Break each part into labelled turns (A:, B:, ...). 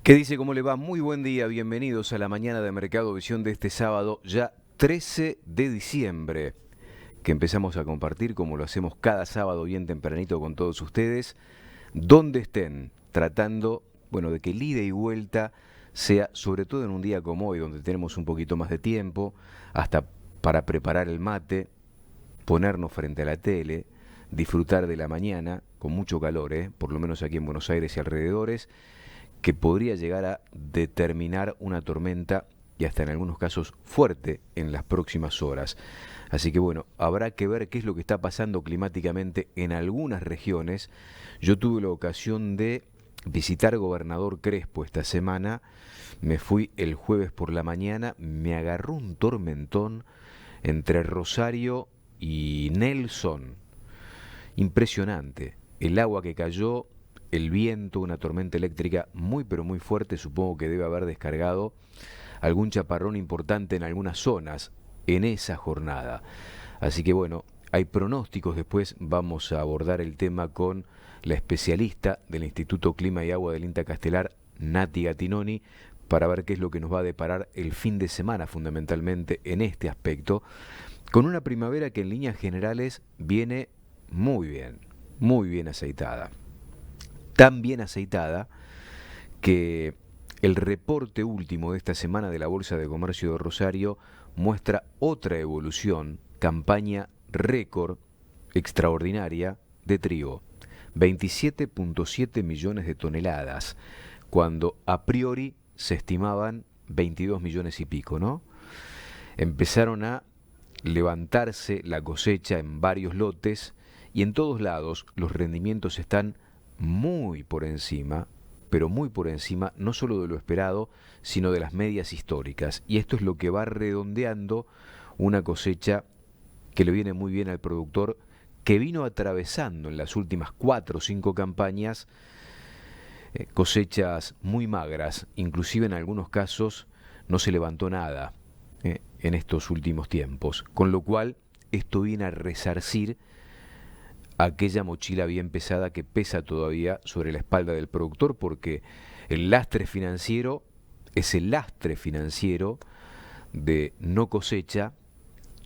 A: ¿Qué dice? ¿Cómo le va? Muy buen día, bienvenidos a la mañana de Mercado Visión de este sábado, ya 13 de diciembre, que empezamos a compartir como lo hacemos cada sábado bien tempranito con todos ustedes, donde estén, tratando, bueno, de que el ida y vuelta sea, sobre todo en un día como hoy, donde tenemos un poquito más de tiempo, hasta para preparar el mate, ponernos frente a la tele, disfrutar de la mañana, con mucho calor, por lo menos aquí en Buenos Aires y alrededores, que podría llegar a determinar una tormenta y hasta en algunos casos fuerte en las próximas horas. Así que bueno, habrá que ver qué es lo que está pasando climáticamente en algunas regiones. Yo tuve la ocasión de visitar Gobernador Crespo esta semana. Me fui el jueves por la mañana, me agarró un tormentón entre Rosario y Nelson. Impresionante. El agua que cayó, el viento, una tormenta eléctrica muy pero muy fuerte, supongo que debe haber descargado algún chaparrón importante en algunas zonas en esa jornada. Así que bueno, hay pronósticos, después vamos a abordar el tema con la especialista del Instituto Clima y Agua del INTA Castelar, Nati Gattinoni, para ver qué es lo que nos va a deparar el fin de semana fundamentalmente en este aspecto, con una primavera que en líneas generales viene muy bien aceitada. Tan bien aceitada que el reporte último de esta semana de la Bolsa de Comercio de Rosario muestra otra evolución, campaña récord extraordinaria de trigo. 27.7 millones de toneladas, cuando a priori se estimaban 22 millones y pico, ¿no? Empezaron a levantarse la cosecha en varios lotes y en todos lados los rendimientos están muy por encima, pero muy por encima no solo de lo esperado, sino de las medias históricas. Y esto es lo que va redondeando una cosecha que le viene muy bien al productor, que vino atravesando en las últimas 4 o 5 campañas cosechas muy magras, inclusive en algunos casos no se levantó nada en estos últimos tiempos, con lo cual esto viene a resarcir aquella mochila bien pesada que pesa todavía sobre la espalda del productor, porque el lastre financiero, ese lastre financiero de no cosecha,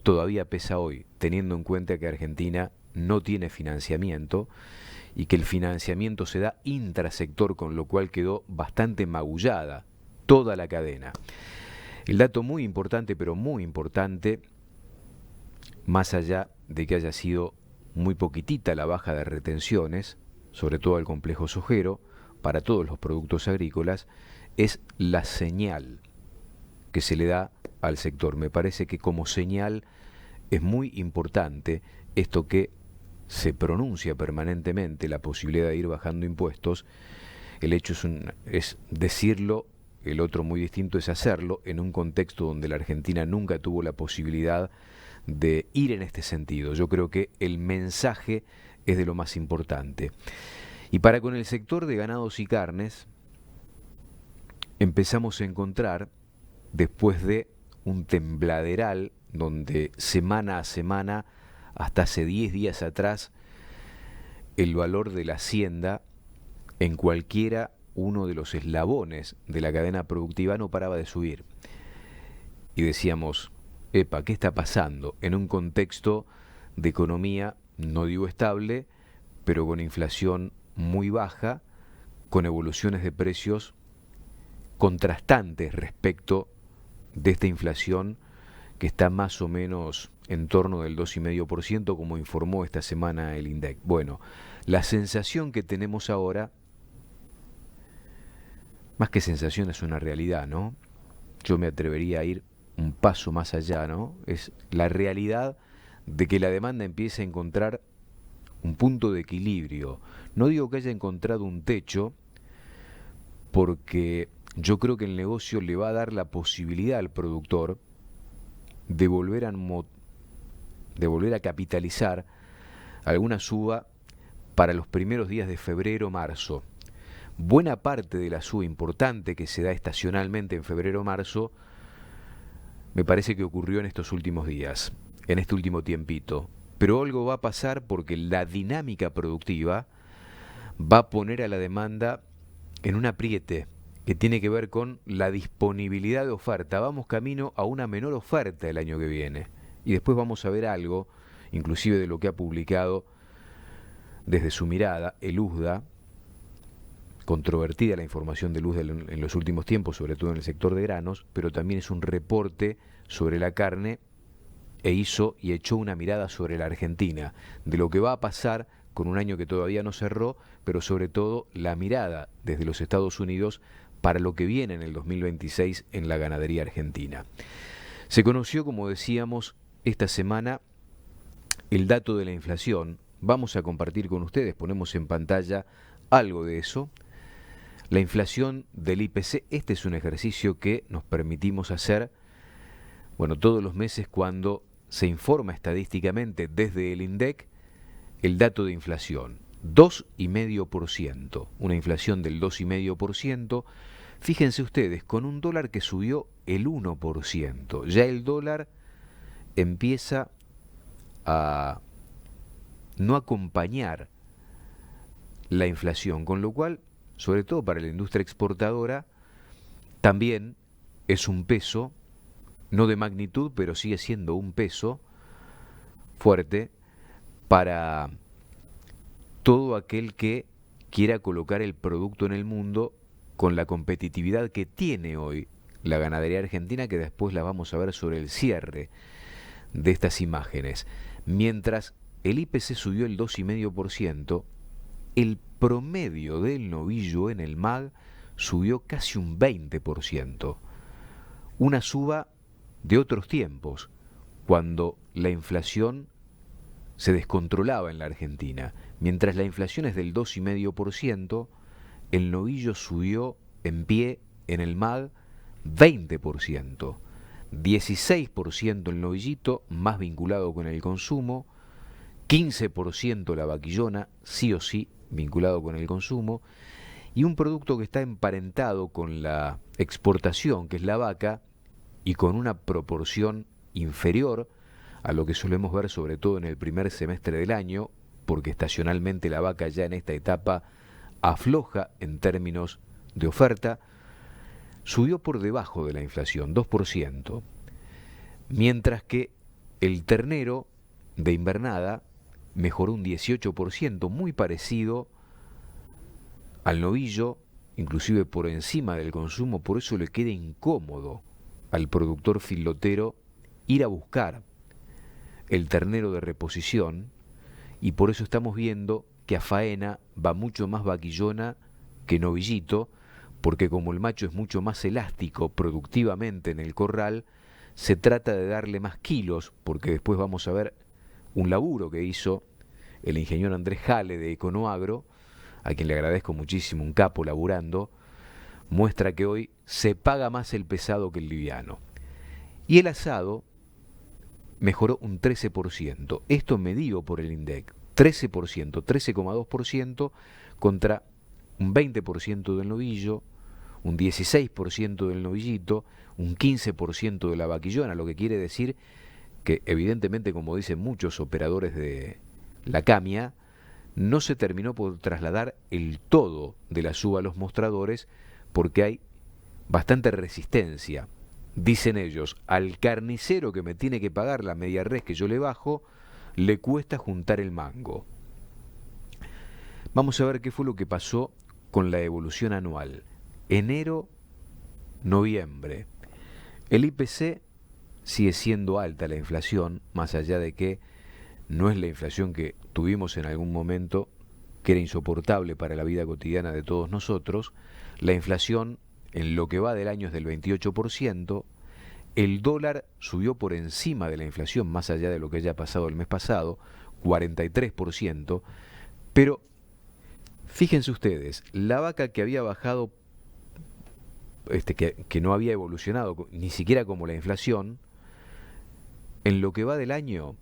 A: todavía pesa hoy, teniendo en cuenta que Argentina no tiene financiamiento y que el financiamiento se da intrasector, con lo cual quedó bastante magullada toda la cadena. El dato muy importante, pero muy importante, más allá de que haya sido muy poquitita la baja de retenciones, sobre todo el complejo sojero, para todos los productos agrícolas, es la señal que se le da al sector. Me parece que como señal es muy importante esto que se pronuncia permanentemente, la posibilidad de ir bajando impuestos. El hecho es decirlo, el otro muy distinto es hacerlo, en un contexto donde la Argentina nunca tuvo la posibilidad de ir en este sentido. Yo creo que el mensaje es de lo más importante. Y para con el sector de ganados y carnes, empezamos a encontrar, después de un tembladeral donde semana a semana, hasta hace 10 días atrás, el valor de la hacienda en cualquiera uno de los eslabones de la cadena productiva no paraba de subir. Y decíamos, epa, ¿qué está pasando? En un contexto de economía, no digo estable, pero con inflación muy baja, con evoluciones de precios contrastantes respecto de esta inflación que está más o menos en torno del 2,5%, como informó esta semana el INDEC. Bueno, la sensación que tenemos ahora, más que sensación, es una realidad, ¿no? Yo me atrevería a ir un paso más allá, ¿no? Es la realidad de que la demanda empiece a encontrar un punto de equilibrio. No digo que haya encontrado un techo, porque yo creo que el negocio le va a dar la posibilidad al productor de volver a capitalizar alguna suba para los primeros días de febrero, marzo. Buena parte de la suba importante que se da estacionalmente en febrero, marzo, me parece que ocurrió en estos últimos días, en este último tiempito. Pero algo va a pasar porque la dinámica productiva va a poner a la demanda en un apriete que tiene que ver con la disponibilidad de oferta. Vamos camino a una menor oferta el año que viene. Y después vamos a ver algo, inclusive de lo que ha publicado desde su mirada el USDA, controvertida la información del USDA en los últimos tiempos, sobre todo en el sector de granos, pero también es un reporte sobre la carne e echó una mirada sobre la Argentina, de lo que va a pasar con un año que todavía no cerró, pero sobre todo la mirada desde los Estados Unidos para lo que viene en el 2026 en la ganadería argentina. Se conoció, como decíamos, esta semana el dato de la inflación. Vamos a compartir con ustedes, ponemos en pantalla algo de eso. La inflación del IPC, este es un ejercicio que nos permitimos hacer, bueno, todos los meses cuando se informa estadísticamente desde el INDEC el dato de inflación. 2,5%, una inflación del 2,5%. Fíjense ustedes, con un dólar que subió el 1%, ya el dólar empieza a no acompañar la inflación, con lo cual, sobre todo para la industria exportadora, también es un peso, no de magnitud, pero sigue siendo un peso fuerte para todo aquel que quiera colocar el producto en el mundo con la competitividad que tiene hoy la ganadería argentina, que después la vamos a ver sobre el cierre de estas imágenes. Mientras el IPC subió el 2,5%, el promedio del novillo en el MAG subió casi un 20%. Una suba de otros tiempos, cuando la inflación se descontrolaba en la Argentina. Mientras la inflación es del 2,5%, el novillo subió en pie en el MAG 20%. 16% el novillito, más vinculado con el consumo, 15% la vaquillona, sí o sí vinculado con el consumo, y un producto que está emparentado con la exportación, que es la vaca, y con una proporción inferior a lo que solemos ver sobre todo en el primer semestre del año, porque estacionalmente la vaca ya en esta etapa afloja en términos de oferta, subió por debajo de la inflación, 2%, mientras que el ternero de invernada mejoró un 18%, muy parecido al novillo, inclusive por encima del consumo. Por eso le queda incómodo al productor filotero ir a buscar el ternero de reposición, y por eso estamos viendo que a faena va mucho más vaquillona que novillito, porque como el macho es mucho más elástico productivamente en el corral, se trata de darle más kilos, porque después vamos a ver un laburo que hizo el ingeniero Andrés Jale de Econoagro, a quien le agradezco muchísimo, un capo laburando, muestra que hoy se paga más el pesado que el liviano. Y el asado mejoró un 13%, esto medido por el INDEC, 13%, 13,2% contra un 20% del novillo, un 16% del novillito, un 15% de la vaquillona, lo que quiere decir que evidentemente, como dicen muchos operadores de la camia, no se terminó por trasladar el todo de la suba a los mostradores porque hay bastante resistencia. Dicen ellos, al carnicero que me tiene que pagar la media res que yo le bajo, le cuesta juntar el mango. Vamos a ver qué fue lo que pasó con la evolución anual. Enero, noviembre. El IPC sigue siendo alta la inflación, más allá de que no es la inflación que tuvimos en algún momento, que era insoportable para la vida cotidiana de todos nosotros. La inflación en lo que va del año es del 28%, el dólar subió por encima de la inflación, más allá de lo que haya pasado el mes pasado, 43%, pero fíjense ustedes, la vaca que había bajado, que no había evolucionado ni siquiera como la inflación, en lo que va del año,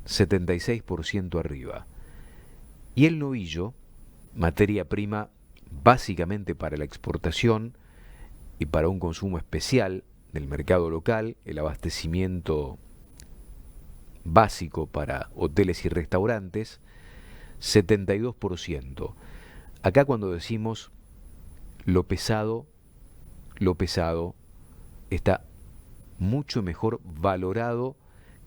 A: 76% arriba. Y el novillo, materia prima básicamente para la exportación y para un consumo especial del mercado local, el abastecimiento básico para hoteles y restaurantes, 72%. Acá cuando decimos lo pesado lo pesado está mucho mejor valorado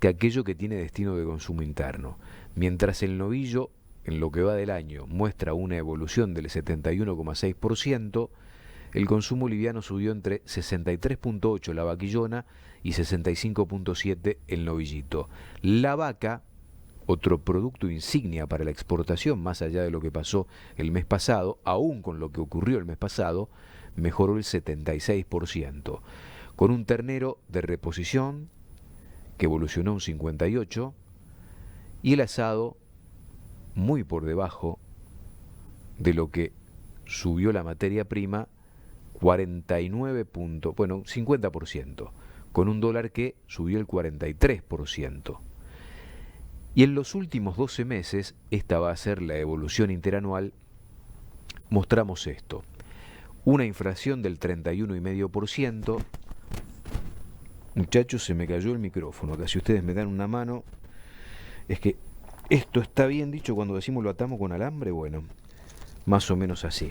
A: que aquello que tiene destino de consumo interno. Mientras el novillo, en lo que va del año, muestra una evolución del 71,6%, el consumo liviano subió entre 63,8 la vaquillona y 65,7 el novillito. La vaca, otro producto insignia para la exportación, más allá de lo que pasó el mes pasado, aún con lo que ocurrió el mes pasado, mejoró el 76%, con un ternero de reposición que evolucionó un 58% y el asado muy por debajo de lo que subió la materia prima, 50%, con un dólar que subió el 43%. Y en los últimos 12 meses, esta va a ser la evolución interanual, mostramos esto. Una inflación del 31,5%. Muchachos, se me cayó el micrófono, acá si ustedes me dan una mano. Es que esto está bien dicho cuando decimos lo atamos con alambre, bueno, más o menos así.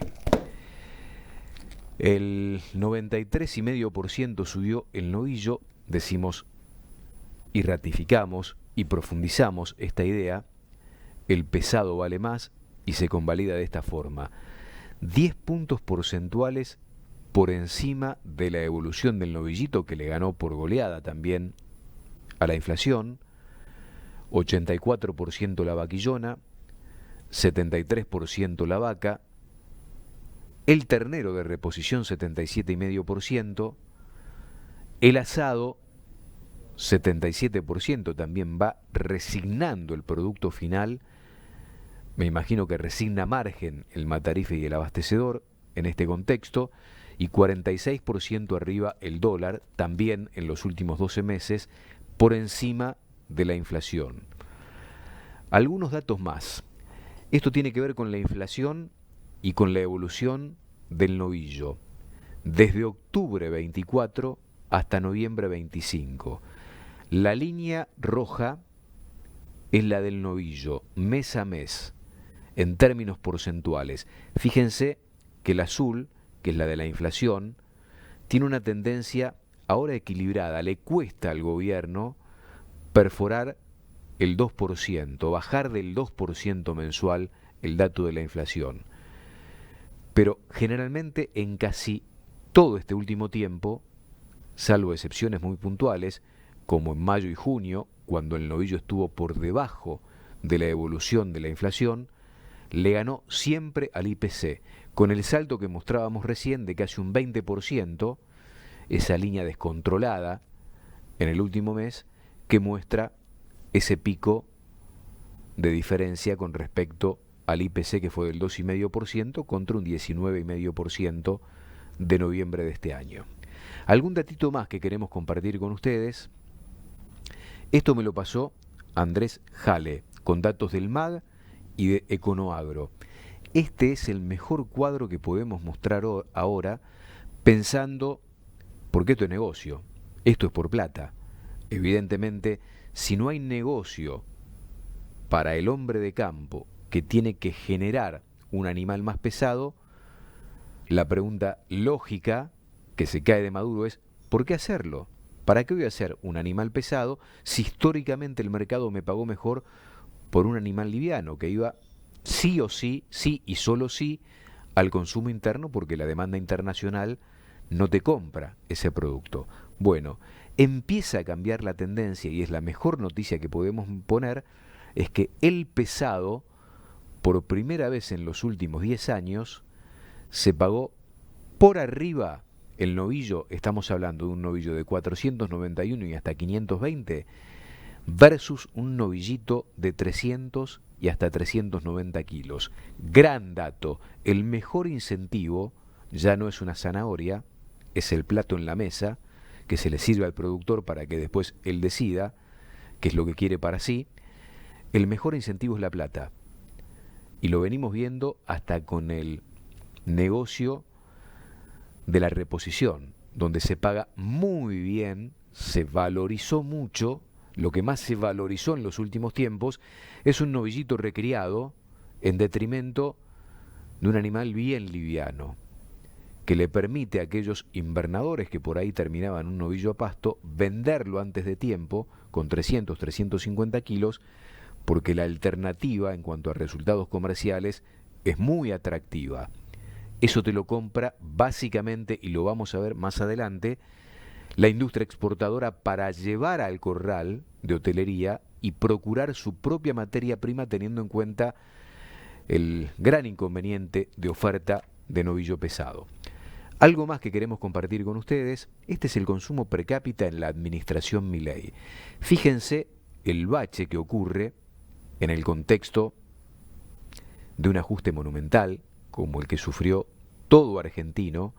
A: El 93,5% subió el novillo, decimos y ratificamos y profundizamos esta idea, el pesado vale más y se convalida de esta forma. 10 puntos porcentuales por encima de la evolución del novillito, que le ganó por goleada también a la inflación, 84% la vaquillona, 73% la vaca, el ternero de reposición 77,5%, el asado 77%, también va resignando el producto final. Me imagino que resigna margen el matarife y el abastecedor en este contexto, y 46% arriba el dólar, también en los últimos 12 meses, por encima de la inflación. Algunos datos más. Esto tiene que ver con la inflación y con la evolución del novillo, desde octubre 24 hasta noviembre 25. La línea roja es la del novillo, mes a mes, en términos porcentuales. Fíjense que el azul, que es la de la inflación, tiene una tendencia ahora equilibrada. Le cuesta al gobierno perforar el 2%, bajar del 2% mensual el dato de la inflación. Pero generalmente en casi todo este último tiempo, salvo excepciones muy puntuales, como en mayo y junio, cuando el novillo estuvo por debajo de la evolución de la inflación, le ganó siempre al IPC, con el salto que mostrábamos recién de casi un 20%, esa línea descontrolada en el último mes, que muestra ese pico de diferencia con respecto al IPC, que fue del 2,5% contra un 19,5% de noviembre de este año. Algún datito más que queremos compartir con ustedes. Esto me lo pasó Andrés Jale, con datos del MAG y de Econoagro. Este es el mejor cuadro que podemos mostrar ahora, pensando, porque esto es negocio, esto es por plata. Evidentemente, si no hay negocio para el hombre de campo que tiene que generar un animal más pesado, la pregunta lógica que se cae de maduro es, ¿por qué hacerlo? ¿Para qué voy a hacer un animal pesado si históricamente el mercado me pagó mejor por un animal liviano que iba sí o sí, sí y solo sí, al consumo interno, porque la demanda internacional no te compra ese producto? Bueno, empieza a cambiar la tendencia, y es la mejor noticia que podemos poner, es que el pesado, por primera vez en los últimos 10 años, se pagó por arriba. El novillo, estamos hablando de un novillo de 491 y hasta 520, versus un novillito de 300 y hasta 390 kilos. Gran dato. El mejor incentivo ya no es una zanahoria, es el plato en la mesa, que se le sirve al productor para que después él decida qué es lo que quiere para sí. El mejor incentivo es la plata. Y lo venimos viendo hasta con el negocio de la reposición, donde se paga muy bien, se valorizó mucho. Lo que más se valorizó en los últimos tiempos es un novillito recriado en detrimento de un animal bien liviano. que le permite a aquellos invernadores que por ahí terminaban un novillo a pasto venderlo antes de tiempo con 300, 350 kilos, porque la alternativa en cuanto a resultados comerciales es muy atractiva. Eso te lo compra básicamente, y lo vamos a ver más adelante, la industria exportadora para llevar al corral de hotelería y procurar su propia materia prima teniendo en cuenta el gran inconveniente de oferta de novillo pesado. Algo más que queremos compartir con ustedes, este es el consumo per cápita en la administración Milei. Fíjense el bache que ocurre en el contexto de un ajuste monumental, como el que sufrió todo argentino,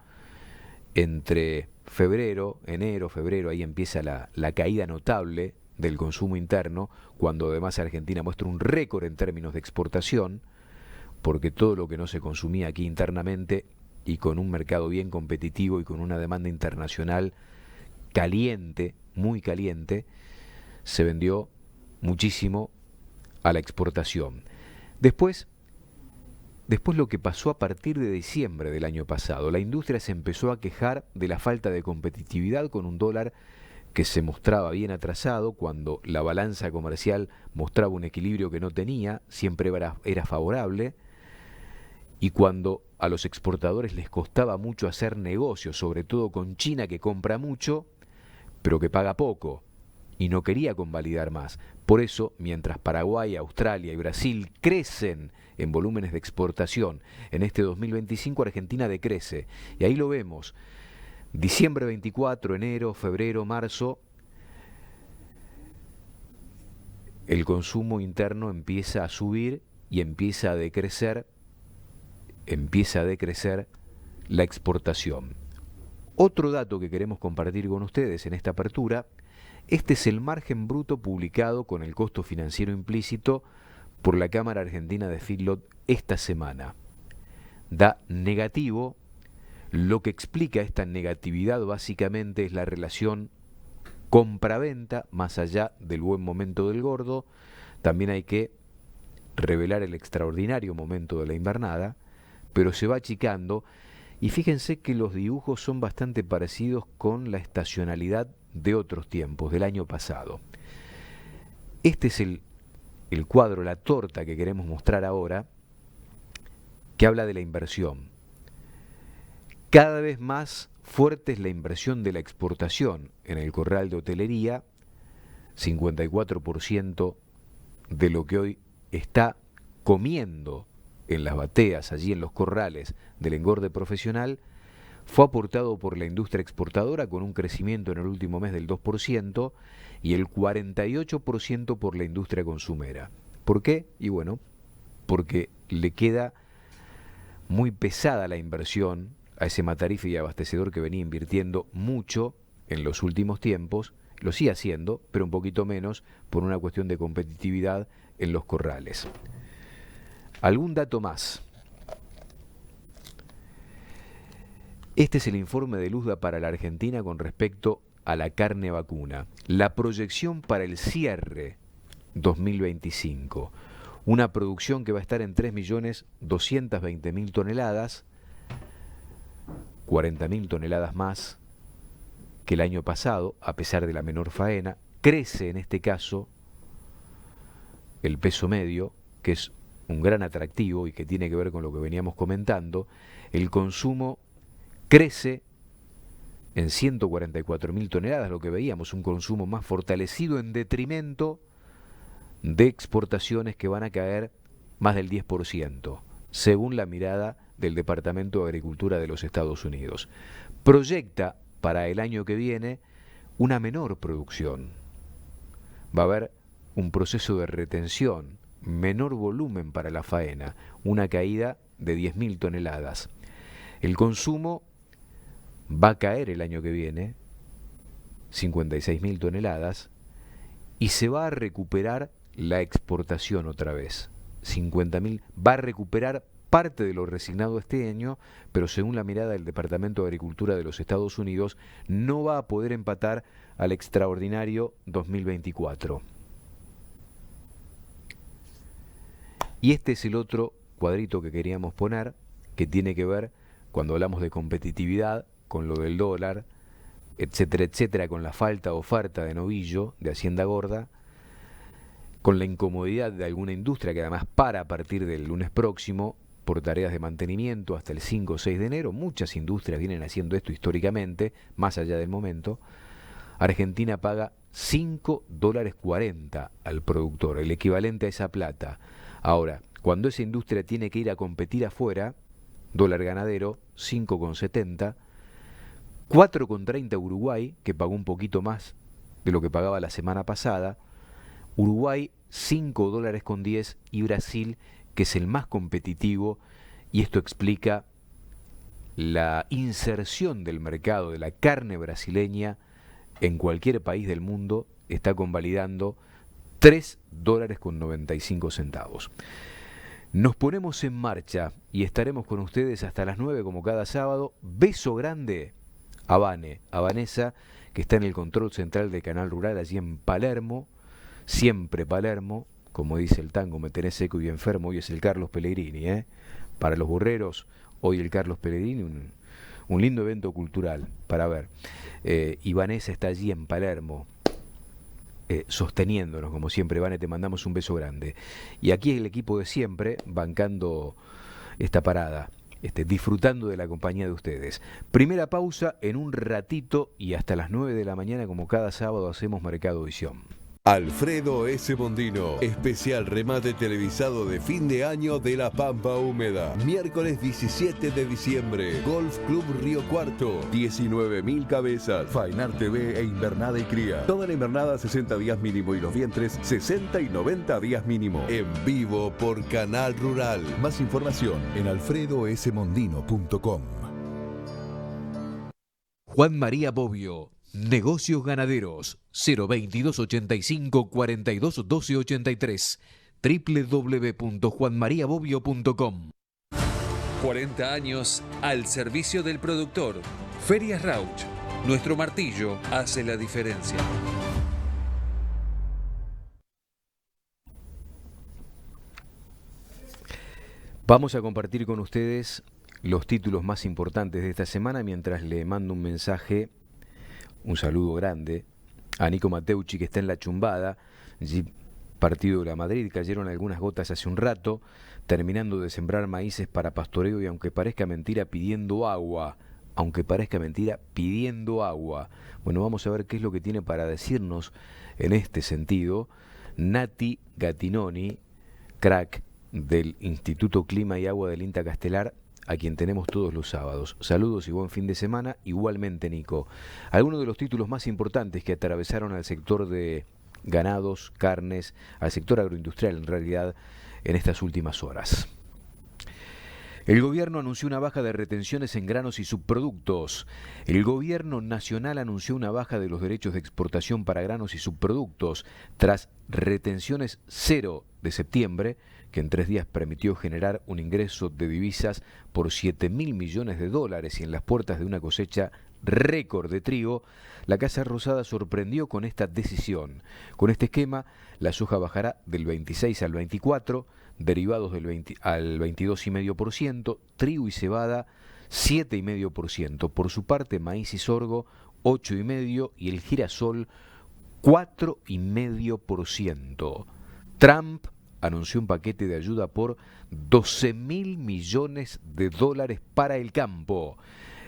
A: entre enero, febrero, ahí empieza la caída notable del consumo interno, cuando además Argentina muestra un récord en términos de exportación, porque todo lo que no se consumía aquí internamente y con un mercado bien competitivo y con una demanda internacional caliente, muy caliente, se vendió muchísimo a la exportación. Después lo que pasó a partir de diciembre del año pasado, la industria se empezó a quejar de la falta de competitividad con un dólar que se mostraba bien atrasado, cuando la balanza comercial mostraba un equilibrio que no tenía, siempre era favorable, y cuando a los exportadores les costaba mucho hacer negocios, sobre todo con China, que compra mucho, pero que paga poco, y no quería convalidar más. Por eso, mientras Paraguay, Australia y Brasil crecen en volúmenes de exportación, en este 2025 Argentina decrece. Y ahí lo vemos. Diciembre 24, enero, febrero, marzo, el consumo interno empieza a subir y empieza a decrecer la exportación. Otro dato que queremos compartir con ustedes en esta apertura, este es el margen bruto publicado con el costo financiero implícito por la Cámara Argentina de Feedlot esta semana. Da negativo. Lo que explica esta negatividad básicamente es la relación compra-venta, más allá del buen momento del gordo. También hay que revelar el extraordinario momento de la invernada, pero se va achicando, y fíjense que los dibujos son bastante parecidos con la estacionalidad de otros tiempos, del año pasado. Este es el cuadro, la torta que queremos mostrar ahora, que habla de la inversión. Cada vez más fuerte es la inversión de la exportación en el corral de hotelería, 54% de lo que hoy está comiendo en las bateas, allí en los corrales del engorde profesional, fue aportado por la industria exportadora con un crecimiento en el último mes del 2% y el 48% por la industria consumera. ¿Por qué? Y bueno, porque le queda muy pesada la inversión a ese matarife y abastecedor que venía invirtiendo mucho en los últimos tiempos, lo sigue haciendo, pero un poquito menos por una cuestión de competitividad en los corrales. ¿Algún dato más? Este es el informe de Luzda para la Argentina con respecto a la carne vacuna. La proyección para el cierre 2025. Una producción que va a estar en 3.220.000 toneladas, 40.000 toneladas más que el año pasado, a pesar de la menor faena. Crece en este caso el peso medio, que es un gran atractivo y que tiene que ver con lo que veníamos comentando. El consumo crece en 144.000 toneladas, lo que veíamos, un consumo más fortalecido en detrimento de exportaciones que van a caer más del 10%, según la mirada del Departamento de Agricultura de los Estados Unidos. Proyecta para el año que viene una menor producción. Va a haber un proceso de retención, menor volumen para la faena, una caída de 10.000 toneladas. El consumo va a caer el año que viene, 56.000 toneladas, y se va a recuperar la exportación otra vez. 50.000, va a recuperar parte de lo resignado este año, pero según la mirada del Departamento de Agricultura de los Estados Unidos, no va a poder empatar al extraordinario 2024. Y este es el otro cuadrito que queríamos poner, que tiene que ver cuando hablamos de competitividad, con lo del dólar, etcétera, etcétera, con la falta de oferta de novillo, de Hacienda Gorda, con la incomodidad de alguna industria que además para a partir del lunes próximo por tareas de mantenimiento hasta el 5 o 6 de enero, muchas industrias vienen haciendo esto históricamente, más allá del momento, Argentina paga $5.40 al productor, el equivalente a esa plata. Ahora, cuando esa industria tiene que ir a competir afuera, dólar ganadero, 5,70, 4,30 Uruguay, que pagó un poquito más de lo que pagaba la semana pasada, Uruguay $5.10 y Brasil, que es el más competitivo, y esto explica la inserción del mercado de la carne brasileña en cualquier país del mundo, está convalidando $3.95. Nos ponemos en marcha y estaremos con ustedes hasta las 9 como cada sábado. Beso grande a Vanessa, que está en el control central de Canal Rural allí en Palermo, siempre Palermo, como dice el tango, me tenés seco y enfermo. Hoy es el Carlos Pellegrini, para los burreros, hoy el Carlos Pellegrini, un lindo evento cultural para ver. Y Vanessa está allí en Palermo, sosteniéndonos, como siempre. Vane, te mandamos un beso grande. Y aquí el equipo de siempre, bancando esta parada, disfrutando de la compañía de ustedes. Primera pausa en un ratito y hasta las 9 de la mañana, como cada sábado, hacemos Mercado Visión.
B: Alfredo S. Mondino, especial remate televisado de fin de año de La Pampa Húmeda. Miércoles 17 de diciembre, Golf Club Río Cuarto, 19.000 cabezas, Fainar TV e invernada y cría. Toda la invernada 60 días mínimo y los vientres 60 y 90 días mínimo. En vivo por Canal Rural. Más información en alfredosmondino.com.
C: Juan María Bobbio, Negocios Ganaderos, 02285 42 12 83, www.juanmariabobbio.com. 40 años al servicio del productor. Ferias Rauch, nuestro martillo hace la diferencia.
A: Vamos a compartir con ustedes los títulos más importantes de esta semana mientras le mando un mensaje. Un saludo grande a Nico Mateucci, que está en la Chumbada, allí partido de la Madrid. Cayeron algunas gotas hace un rato, terminando de sembrar maíces para pastoreo y aunque parezca mentira, pidiendo agua. Bueno, vamos a ver qué es lo que tiene para decirnos en este sentido Nati Gattinoni, crack del Instituto Clima y Agua del INTA Castelar, a quien tenemos todos los sábados. Saludos y buen fin de semana. Igualmente, Nico. Algunos de los títulos más importantes que atravesaron al sector de ganados, carnes, al sector agroindustrial en realidad, en estas últimas horas. El gobierno anunció una baja de retenciones en granos y subproductos. El gobierno nacional anunció una baja de los derechos de exportación para granos y subproductos tras retenciones cero de septiembre, que en 3 días permitió generar un ingreso de divisas por $7.000 millones y en las puertas de una cosecha récord de trigo. La Casa Rosada sorprendió con esta decisión. Con este esquema, la soja bajará del 26 al 24%, derivados del 20 al 22,5%, trigo y cebada 7,5%. Por su parte, maíz y sorgo 8,5% y el girasol 4,5%. Trump anunció un paquete de ayuda por $12.000 millones para el campo.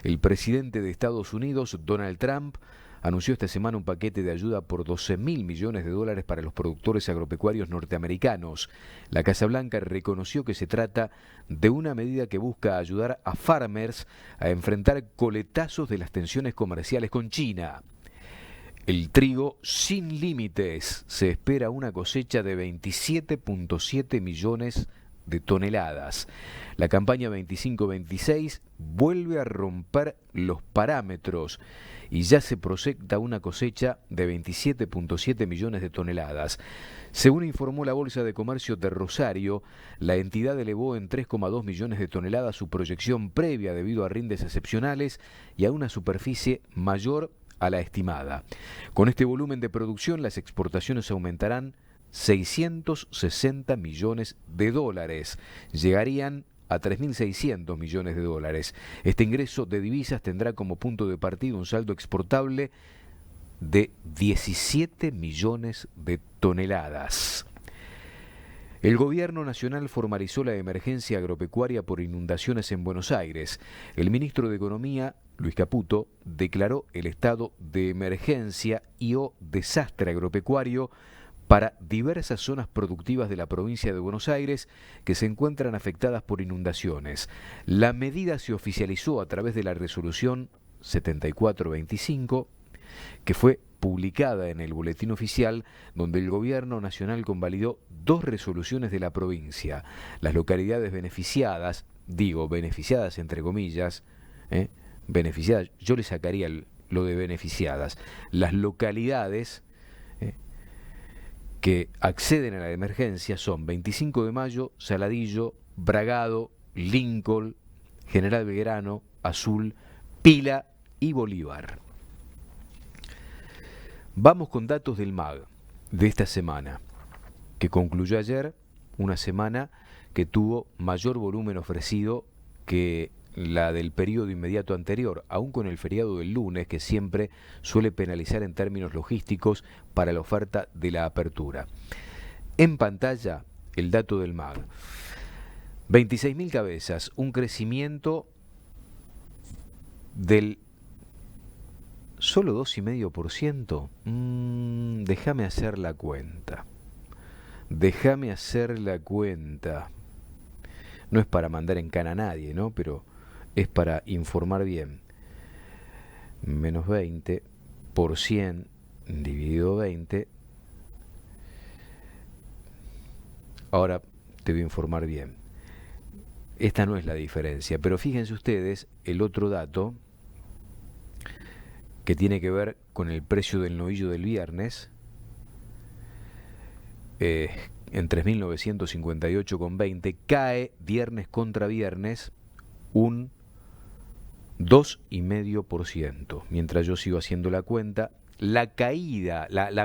A: El presidente de Estados Unidos, Donald Trump, anunció esta semana un paquete de ayuda por $12.000 millones para los productores agropecuarios norteamericanos. La Casa Blanca reconoció que se trata de una medida que busca ayudar a farmers a enfrentar coletazos de las tensiones comerciales con China. El trigo sin límites. Se espera una cosecha de 27,7 millones de toneladas. La campaña 25-26 vuelve a romper los parámetros y ya se proyecta una cosecha de 27,7 millones de toneladas. Según informó la Bolsa de Comercio de Rosario, la entidad elevó en 3,2 millones de toneladas su proyección previa debido a rindes excepcionales y a una superficie mayor a la estimada. Con este volumen de producción, las exportaciones aumentarán $660 millones. Llegarían a 3.600 millones de dólares. Este ingreso de divisas tendrá como punto de partida un saldo exportable de 17 millones de toneladas. El gobierno nacional formalizó la emergencia agropecuaria por inundaciones en Buenos Aires. El ministro de Economía, Luis Caputo, declaró el estado de emergencia y o desastre agropecuario para diversas zonas productivas de la provincia de Buenos Aires que se encuentran afectadas por inundaciones. La medida se oficializó a través de la resolución 7425, que fue publicada en el Boletín Oficial, donde el Gobierno Nacional convalidó 2 resoluciones de la provincia. Las localidades beneficiadas, digo beneficiadas entre comillas, beneficiadas, yo le sacaría lo de beneficiadas, las localidades que acceden a la emergencia son 25 de Mayo, Saladillo, Bragado, Lincoln, General Belgrano, Azul, Pila y Bolívar. Vamos con datos del MAG de esta semana, que concluyó ayer, una semana que tuvo mayor volumen ofrecido que la del periodo inmediato anterior, aún con el feriado del lunes, que siempre suele penalizar en términos logísticos para la oferta de la apertura. En pantalla, el dato del MAG. 26.000 cabezas, un crecimiento del solo 2,5%. Déjame hacer la cuenta. No es para mandar en cana a nadie, ¿no? Pero es para informar bien. Menos 20 por 100 dividido 20. Ahora te voy a informar bien. Esta no es la diferencia, pero fíjense ustedes el otro dato que tiene que ver con el precio del novillo del viernes, en 3.958,20, cae viernes contra viernes un 2,5%. Mientras yo sigo haciendo la cuenta, la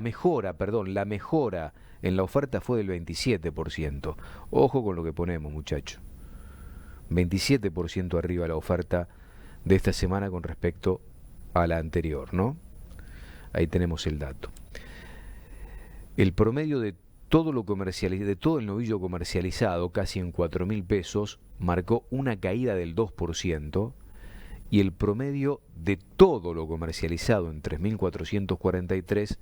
A: mejora en la oferta fue del 27%. Ojo con lo que ponemos, muchachos. 27% arriba la oferta de esta semana con respecto a la anterior, ¿no? Ahí tenemos el dato. El promedio de todo el novillo comercializado, casi en 4.000 pesos, marcó una caída del 2%, y el promedio de todo lo comercializado en 3.443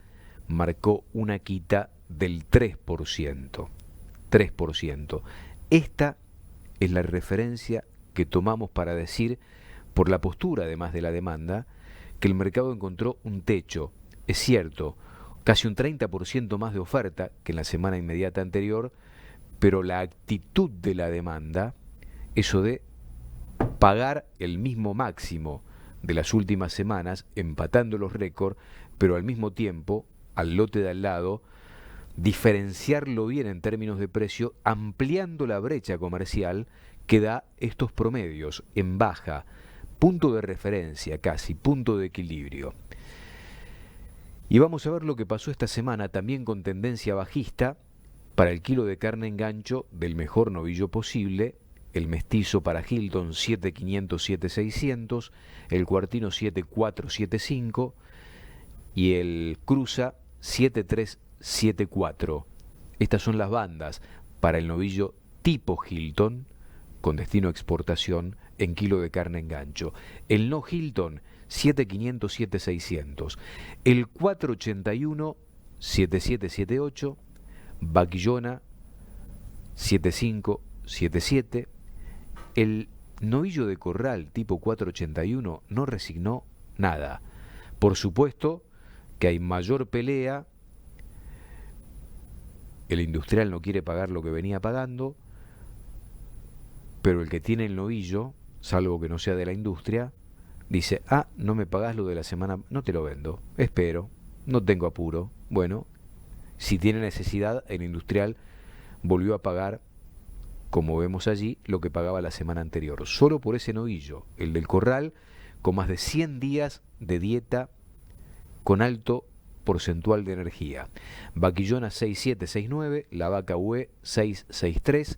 A: marcó una quita del 3%. 3%. Esta es la referencia que tomamos para decir, por la postura además de la demanda, que el mercado encontró un techo. Es cierto, casi un 30% más de oferta que en la semana inmediata anterior, pero la actitud de la demanda, eso de pagar el mismo máximo de las últimas semanas, empatando los récords, pero al mismo tiempo, al lote de al lado, diferenciarlo bien en términos de precio, ampliando la brecha comercial que da estos promedios en baja, punto de referencia casi, punto de equilibrio. Y vamos a ver lo que pasó esta semana también con tendencia bajista para el kilo de carne en gancho del mejor novillo posible, el mestizo para Hilton 7.500, 7.600, el cuartino 7.4, 7.5 y el cruza 7.3, 7.4. Estas son las bandas para el novillo tipo Hilton con destino a exportación en kilo de carne en gancho. El no Hilton 7.500, 7.600. El 4.81, 7.7, 7.8. Vaquillona 7.5, 7.7. El novillo de corral tipo 481 no resignó nada. Por supuesto que hay mayor pelea, el industrial no quiere pagar lo que venía pagando, pero el que tiene el novillo, salvo que no sea de la industria, dice, no me pagás lo de la semana, no te lo vendo, espero, no tengo apuro. Bueno, si tiene necesidad, el industrial volvió a pagar, como vemos allí, lo que pagaba la semana anterior. Solo por ese novillo, el del corral, con más de 100 días de dieta con alto porcentual de energía. Vaquillona 6.7, 6.9, la vaca UE 6.63,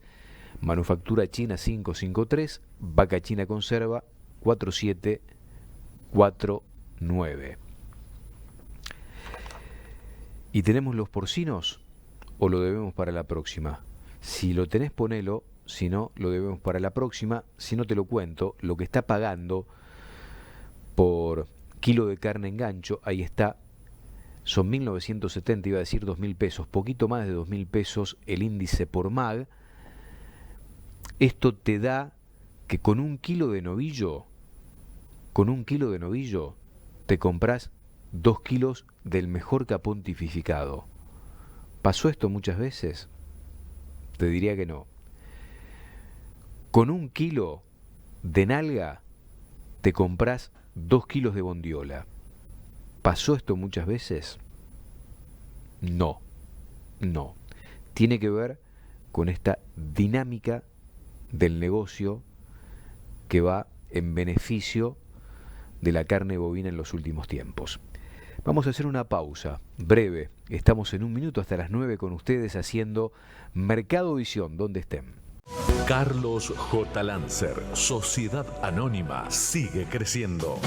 A: Manufactura China 553, Vaca China Conserva 4749. ¿Y tenemos los porcinos o lo debemos para la próxima? Si lo tenés, ponelo, si no, lo debemos para la próxima. Si no, te lo cuento, lo que está pagando por kilo de carne en gancho, ahí está, son 1.970, iba a decir 2.000 pesos, poquito más de 2.000 pesos el índice por MAG. Esto te da que con un kilo de novillo, te compras 2 kilos del mejor capón tipificado. ¿Pasó esto muchas veces? Te diría que no. Con un kilo de nalga te compras 2 kilos de bondiola. ¿Pasó esto muchas veces? No, no. Tiene que ver con esta dinámica del negocio que va en beneficio de la carne bovina en los últimos tiempos. Vamos a hacer una pausa breve. Estamos en un minuto hasta las 9 con ustedes haciendo Mercado Visión, donde estén.
D: Carlos J. Lancer, Sociedad Anónima, sigue creciendo.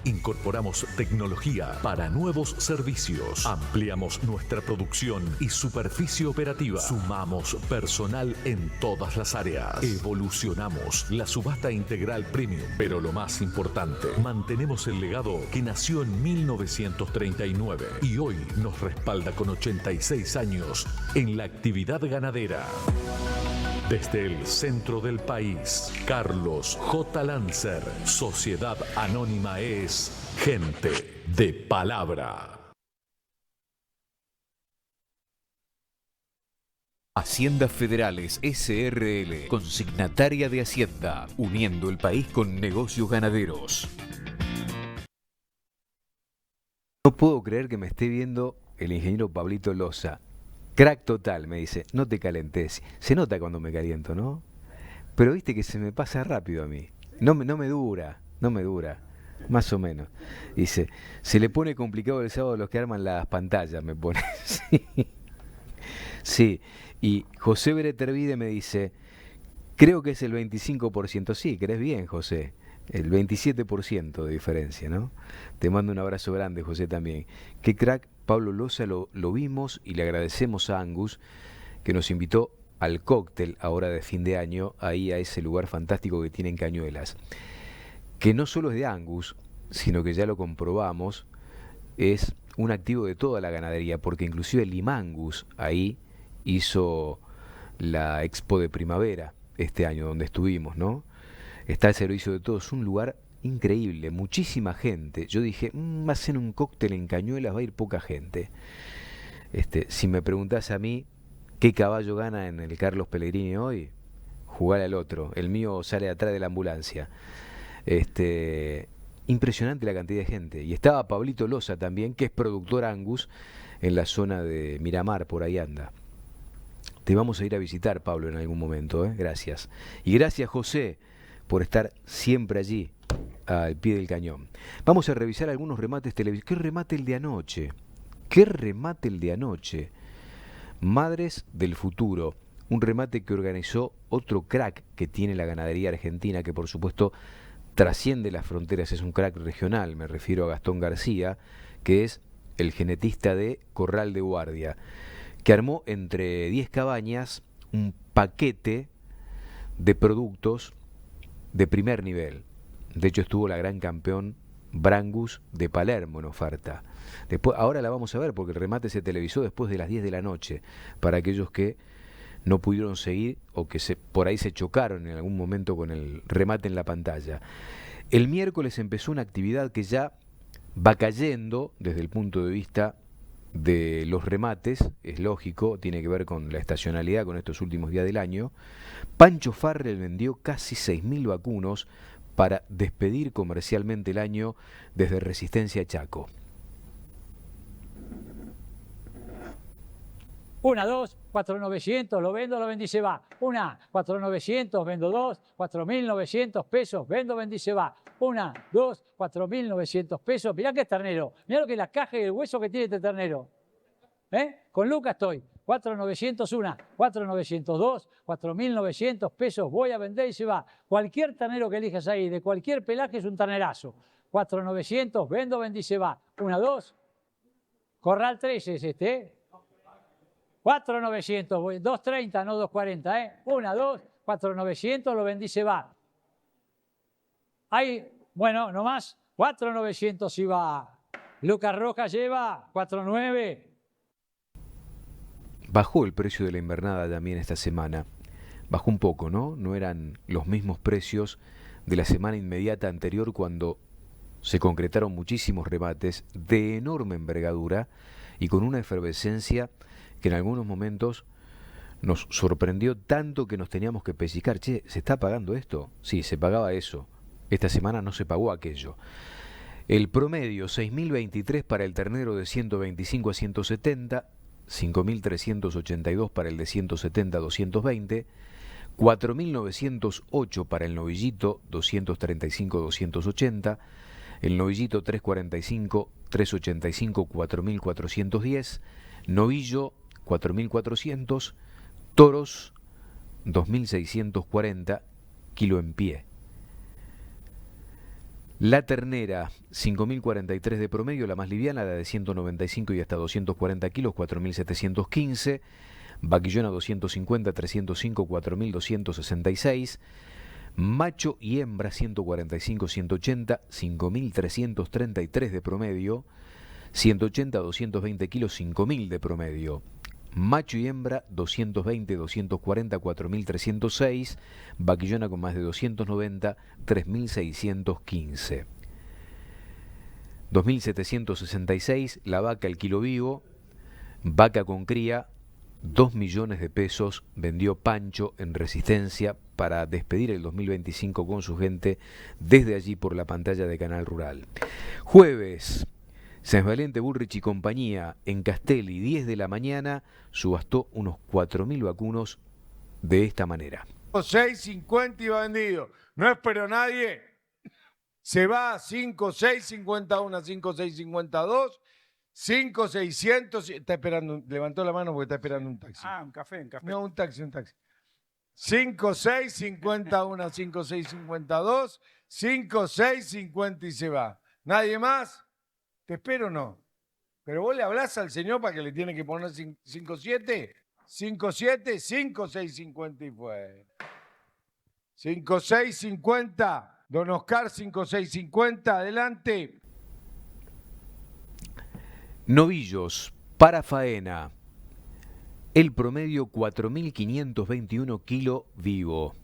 D: Incorporamos tecnología para nuevos servicios. Ampliamos nuestra producción y superficie operativa. Sumamos personal en todas las áreas. Evolucionamos la subasta integral premium. Pero lo más importante, mantenemos el legado que nació en 1939 y hoy nos respalda con 86 años en la actividad ganadera. Desde el centro del país, Carlos J. Lancer, Sociedad Anónima es gente de palabra.
A: Haciendas Federales SRL, consignataria de Hacienda, uniendo el país con negocios ganaderos. No puedo creer que me esté viendo el ingeniero Pablito Loza. Crack total, me dice, no te calentes. Se nota cuando me caliento, ¿no? Pero viste que se me pasa rápido a mí. No me dura, más o menos. Dice, se le pone complicado el sábado a los que arman las pantallas, me pone. Sí. Sí, y José Beretervide me dice, creo que es el 25%. Sí, crees bien, José. El 27% de diferencia, ¿no? Te mando un abrazo grande, José, también. Qué crack, Pablo Loza, lo vimos y le agradecemos a Angus que nos invitó al cóctel ahora de fin de año, ahí a ese lugar fantástico que tiene en Cañuelas. Que no solo es de Angus, sino que ya lo comprobamos, es un activo de toda la ganadería, porque inclusive Limangus ahí hizo la expo de primavera este año donde estuvimos, ¿no? Está al servicio de todos, un lugar increíble, muchísima gente. Yo dije, hacen un cóctel en Cañuelas, va a ir poca gente. Si me preguntás a mí qué caballo gana en el Carlos Pellegrini hoy, jugar al otro. El mío sale atrás de la ambulancia. Impresionante la cantidad de gente. Y estaba Pablito Loza también, que es productor Angus en la zona de Miramar, por ahí anda. Te vamos a ir a visitar, Pablo, en algún momento, ¿eh? Gracias. Y gracias, José, por estar siempre allí, al pie del cañón. Vamos a revisar algunos remates televisivos. ¿Qué remate el de anoche? ¿Qué remate el de anoche? Madres del Futuro, un remate que organizó otro crack que tiene la ganadería argentina, que por supuesto trasciende las fronteras, es un crack regional, me refiero a Gastón García, que es el genetista de Corral de Guardia, que armó entre 10 cabañas un paquete de productos de primer nivel. De hecho estuvo la gran campeón Brangus de Palermo en oferta. Después, ahora la vamos a ver porque el remate se televisó después de las 10 de la noche para aquellos que no pudieron seguir o que por ahí se chocaron en algún momento con el remate en la pantalla. El miércoles empezó una actividad que ya va cayendo desde el punto de vista de los remates, es lógico, tiene que ver con la estacionalidad, con estos últimos días del año. Pancho Farrell vendió casi 6.000 vacunos para despedir comercialmente el año desde Resistencia Chaco.
E: 1, 2, 4.900, lo vendo, lo vendí, se va. 1, 4.900, vendo 2, 4.900 pesos, vendo, vendí, se va. 1, 2, 4.900 pesos. Mirá que es ternero. Mirá lo que es la caja y el hueso que tiene este ternero. Con Lucas estoy. 4.901, 4.902, 4.900 pesos. Voy a vender y se va. Cualquier ternero que elijas ahí, de cualquier pelaje, es un ternerazo. 4.900, vendo, vendí, se va. 1, 2. Corral 13 es este, ¿eh? 4.900, 2.30, no 2.40, ¿eh? 1, 2, 4.900, lo vendí, se va. Ahí, bueno, nomás, 4.900 si va. Lucas Rojas lleva 4.9.
A: Bajó el precio de la invernada también esta semana. Bajó un poco, ¿no? No eran los mismos precios de la semana inmediata anterior, cuando se concretaron muchísimos remates de enorme envergadura y con una efervescencia que en algunos momentos nos sorprendió tanto que nos teníamos que pellizcar. Che, ¿se está pagando esto? Sí, se pagaba eso. Esta semana no se pagó aquello. El promedio, 6.023 para el ternero de 125 a 170, 5.382 para el de 170 a 220, 4.908 para el novillito 235-280, el novillito 345, 385, 4.410, novillo 4.400, toros 2.640, kilo en pie. La ternera, 5.043 de promedio, la más liviana, la de 195 y hasta 240 kilos, 4.715. Vaquillona 250, 305, 4.266. Macho y hembra 145, 180, 5.333 de promedio. 180, 220 kilos, 5.000 de promedio. Macho y hembra 220, 240, 4.306. Vaquillona con más de 290, 3.615. 2.766 la vaca, el kilo vivo. Vaca con cría, 2 millones de pesos vendió Pancho en Resistencia para despedir el 2025 con su gente desde allí por la pantalla de Canal Rural. Jueves, San Valente, Bullrich y compañía en Castelli, 10 de la mañana, subastó unos 4.000 vacunos de esta manera.
F: 6.50 iba vendido. No espero nadie. Se va a 5.651, 5.652, 5.600. Está esperando, levantó la mano porque está esperando un taxi.
G: Ah, un café.
F: No, un taxi. 5.651, 5.652, 5.650 y se va. ¿Nadie más? ¿Te espero o no? Pero vos le hablás al señor para que le tiene que poner 5.7, 5.7, 5.650 y fue. 5.650, don Oscar, 5.650, adelante.
A: Novillos para faena. El promedio 4.521 kilo vivo.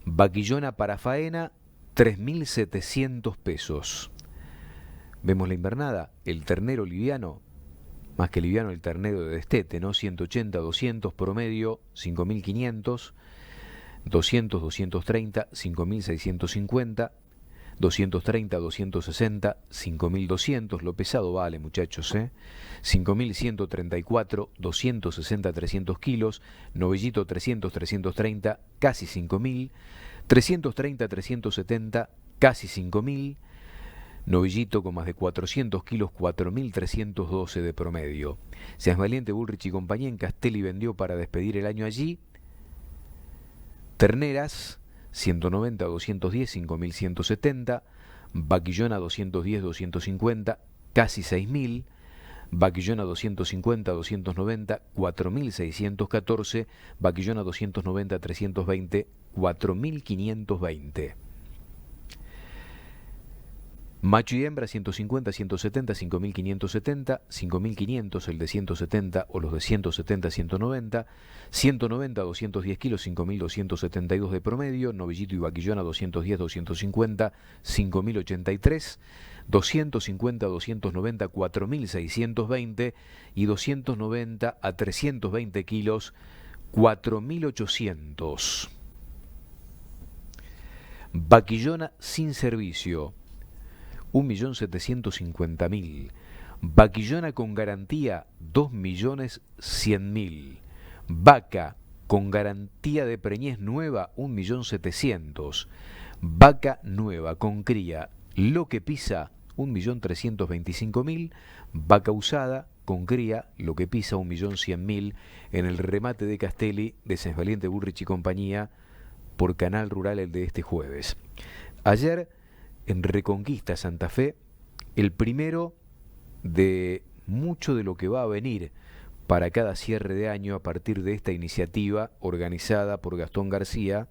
A: Vaquillona para faena 3.700 pesos. Vemos la invernada, el ternero liviano, más que liviano el ternero de destete, ¿no? 180, 200 promedio, 5.500, 200, 230, 5.650, 230, 260, 5.200, lo pesado vale, muchachos, 5.134, 260, 300 kilos, novillito 300, 330, casi 5.000, 330, 370, casi 5.000, novillito con más de 400 kilos, 4.312 de promedio. Seas Valiente, Bullrich y compañía en Castelli vendió para despedir el año allí. Terneras, 190, 210, 5.170. Vaquillona, 210, 250, casi 6.000. Vaquillona 250, 290, 4.614. Vaquillona 290, 320, 4.520. Macho y hembra 150, 170, 5.570, 5.500 el de 170 o los de 170, 190, 190, 210 kilos, 5.272 de promedio, novillito y vaquillona 210, 250, 5.083, 250, 290, 4.620 y 290 a 320 kilos, 4.800. Vaquillona sin servicio, 1.750.000. Vaquillona con garantía, 2.100.000. Vaca con garantía de preñez nueva, 1.700.000. Vaca nueva con cría, lo que pisa, 1.325.000. Vaca usada con cría, lo que pisa 1.100.000 en el remate de Castelli de Sáenz Valiente, Bullrich y compañía por Canal Rural el de este jueves. Ayer en Reconquista Santa Fe, el primero de mucho de lo que va a venir para cada cierre de año a partir de esta iniciativa organizada por Gastón García,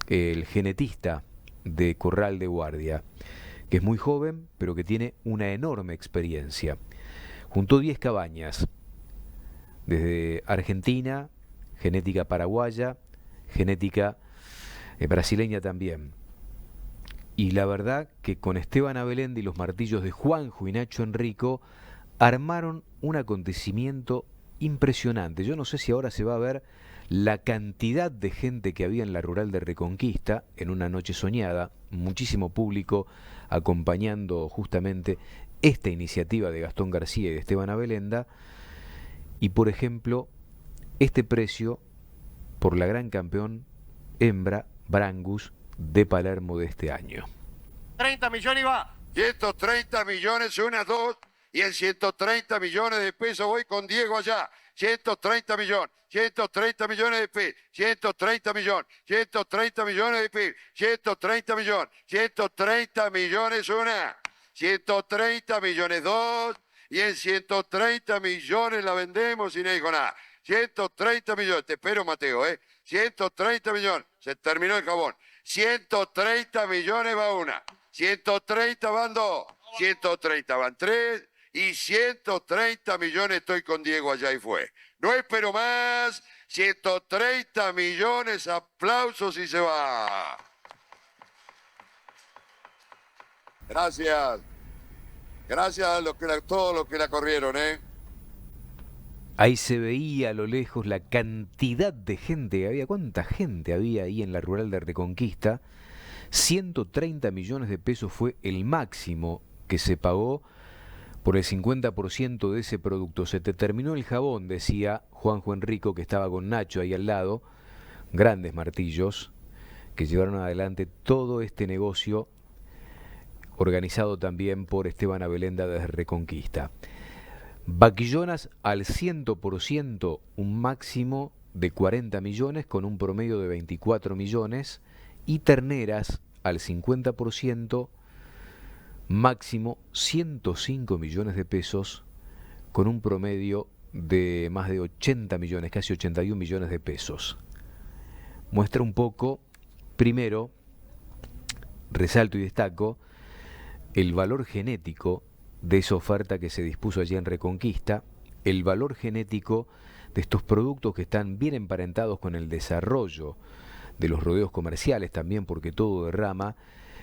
A: el genetista de Corral de Guardia, que es muy joven, pero que tiene una enorme experiencia. Juntó 10 cabañas, desde Argentina, genética paraguaya, genética brasileña también. Y la verdad que con Esteban Abelenda y los martillos de Juanjo y Nacho Enrico armaron un acontecimiento impresionante. Yo no sé si ahora se va a ver la cantidad de gente que había en la Rural de Reconquista en una noche soñada, muchísimo público acompañando justamente esta iniciativa de Gastón García y de Esteban Abelenda. Y por ejemplo, este precio por la gran campeón hembra Brangus de Palermo de este año.
G: 30 millones y va.
H: 130 millones, una, dos, y en 130 millones de pesos voy con Diego allá. 130 millones, 130 millones de pesos, 130 millones, 130 millones de pesos, 130 millones, 130 millones una, 130 millones dos, y en 130 millones la vendemos y no digo nada. 130 millones, te espero Mateo, 130 millones, se terminó el jabón. 130 millones va una, 130 van dos, 130 van tres, y 130 millones estoy con Diego allá y fue. No espero más, 130 millones, aplausos y se va. Gracias. Gracias a todos los que la corrieron,
A: Ahí se veía a lo lejos la cantidad de gente que había. ¿Cuánta gente había ahí en la Rural de Reconquista? 130 millones de pesos fue el máximo que se pagó por el 50% de ese producto. Se te terminó el jabón, decía Juanjo Enrico, que estaba con Nacho ahí al lado. Grandes martillos que llevaron adelante todo este negocio, organizado también por Esteban Abelenda desde Reconquista. Vaquillonas al 100%, un máximo de 40 millones con un promedio de 24 millones, y terneras al 50%, máximo 105 millones de pesos con un promedio de más de 80 millones, casi 81 millones de pesos. Muestra un poco, primero, resalto y destaco, el valor genético de esa oferta que se dispuso allí en Reconquista, el valor genético de estos productos que están bien emparentados con el desarrollo de los rodeos comerciales también, porque todo derrama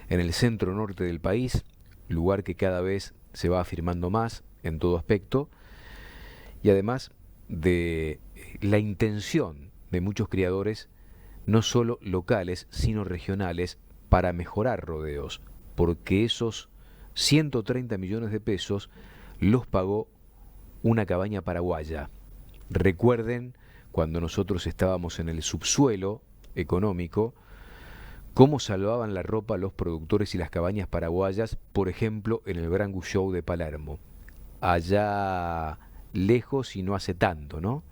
A: en el centro norte del país, lugar que cada vez se va afirmando más en todo aspecto, y además de la intención de muchos criadores, no solo locales, sino regionales, para mejorar rodeos, porque esos 130 millones de pesos los pagó una cabaña paraguaya. Recuerden, cuando nosotros estábamos en el subsuelo económico, cómo salvaban la ropa los productores y las cabañas paraguayas, por ejemplo, en el Brangus Show de Palermo. Allá lejos y no hace tanto, ¿no?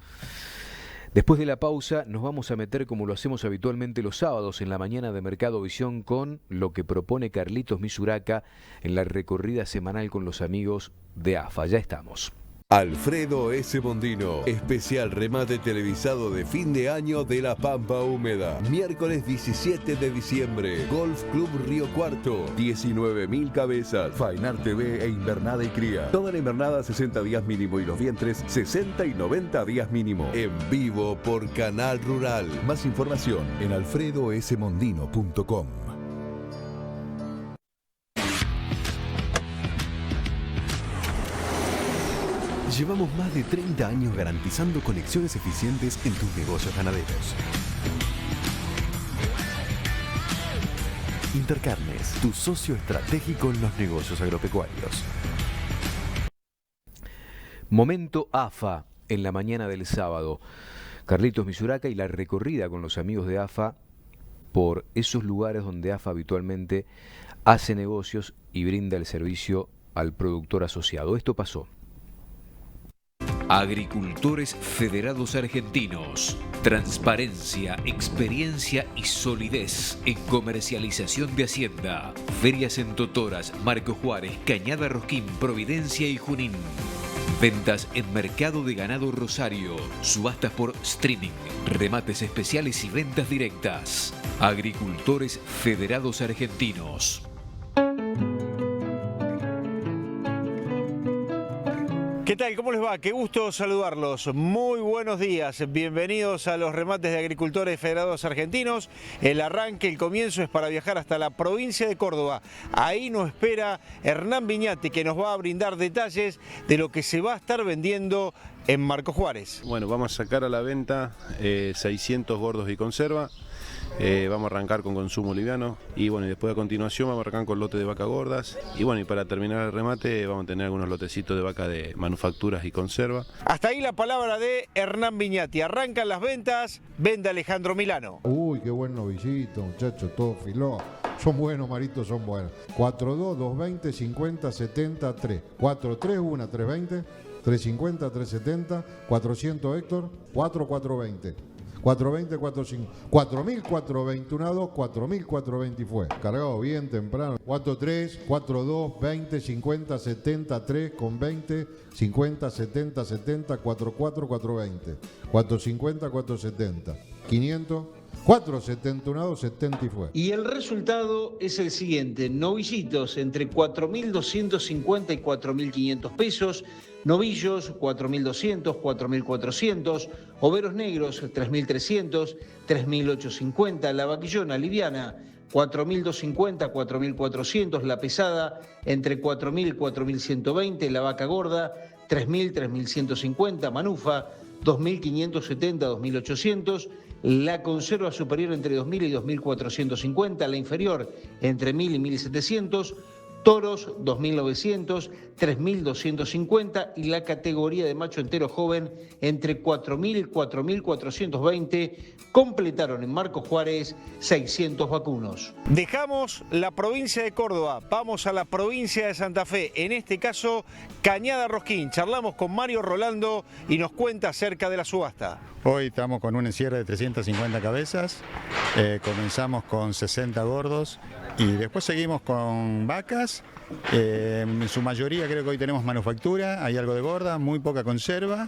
A: Después de la pausa nos vamos a meter, como lo hacemos habitualmente los sábados en la mañana de Mercado Visión, con lo que propone Carlitos Misuraca en la recorrida semanal con los amigos de AFA. Ya estamos.
B: Alfredo S. Mondino, especial remate televisado de fin de año de La Pampa Húmeda. Miércoles 17 de diciembre, Golf Club Río Cuarto, 19.000 cabezas, Fainar TV e invernada y cría. Toda la invernada 60 días mínimo y los vientres 60 y 90 días mínimo. En vivo por Canal Rural. Más información en alfredosmondino.com.
I: Llevamos más de 30 años garantizando conexiones eficientes en tus negocios ganaderos. Intercarnes, tu socio estratégico en los negocios agropecuarios.
A: Momento AFA en la mañana del sábado. Carlitos Misuraca y la recorrida con los amigos de AFA por esos lugares donde AFA habitualmente hace negocios y brinda el servicio al productor asociado. Esto pasó.
C: Agricultores Federados Argentinos. Transparencia, experiencia y solidez en comercialización de Hacienda. Ferias en Totoras, Marcos Juárez, Cañada Rosquín, Providencia y Junín. Ventas en Mercado de Ganado Rosario. Subastas por streaming, remates especiales y ventas directas. Agricultores Federados Argentinos.
J: ¿Qué tal? ¿Cómo les va? Qué gusto saludarlos. Muy buenos días. Bienvenidos a los remates de Agricultores Federados Argentinos. El arranque, el comienzo es para viajar hasta la provincia de Córdoba. Ahí nos espera Hernán Viñati, que nos va a brindar detalles de lo que se va a estar vendiendo en Marcos Juárez.
K: Bueno, vamos a sacar a la venta 600 gordos y conserva. Vamos a arrancar con consumo liviano y bueno, y después a continuación vamos a arrancar con lote de vacas gordas y bueno, y para terminar el remate vamos a tener algunos lotecitos de vaca de manufacturas y conserva.
J: Hasta ahí la palabra de Hernán Viñati. Arrancan las ventas, vende Alejandro Milano.
L: Uy, qué buen novillito, muchachos, todo filó. Son buenos, maritos, son buenos. 4-2, 220, 50, 70, 3. 4-3, 1, 320, 350, 370, 400 Héctor, 4-420. 420, 45, 4.420, 1, 2, 4.420 y fue. Cargado bien temprano. 4-3, 4-2, 20, 50, 70, 3 con 20, 50, 70, 70, 4-4, 420. 450, 470. 500, 470, 1, 2, 70 y fue.
M: Y el resultado es el siguiente. Novillitos entre 4.250 y 4.500 pesos. Novillos 4.200, 4.400, overos negros 3.300, 3.850, la vaquillona liviana 4.250, 4.400, la pesada entre 4.000 y 4.120, la vaca gorda 3.000, 3.150, manufa 2.570, 2.800, la conserva superior entre 2.000 y 2.450, la inferior entre 1.000 y 1.700, toros 2.900, 3.250 y la categoría de macho entero joven entre 4.000 y 4.420 completaron en Marcos Juárez 600 vacunos.
J: Dejamos la provincia de Córdoba, vamos a la provincia de Santa Fe, en este caso Cañada Rosquín. Charlamos con Mario Rolando y nos cuenta acerca de la subasta.
N: Hoy estamos con un encierre de 350 cabezas, comenzamos con 60 gordos y después seguimos con vacas, en su mayoría creo que hoy tenemos manufactura, hay algo de gorda, muy poca conserva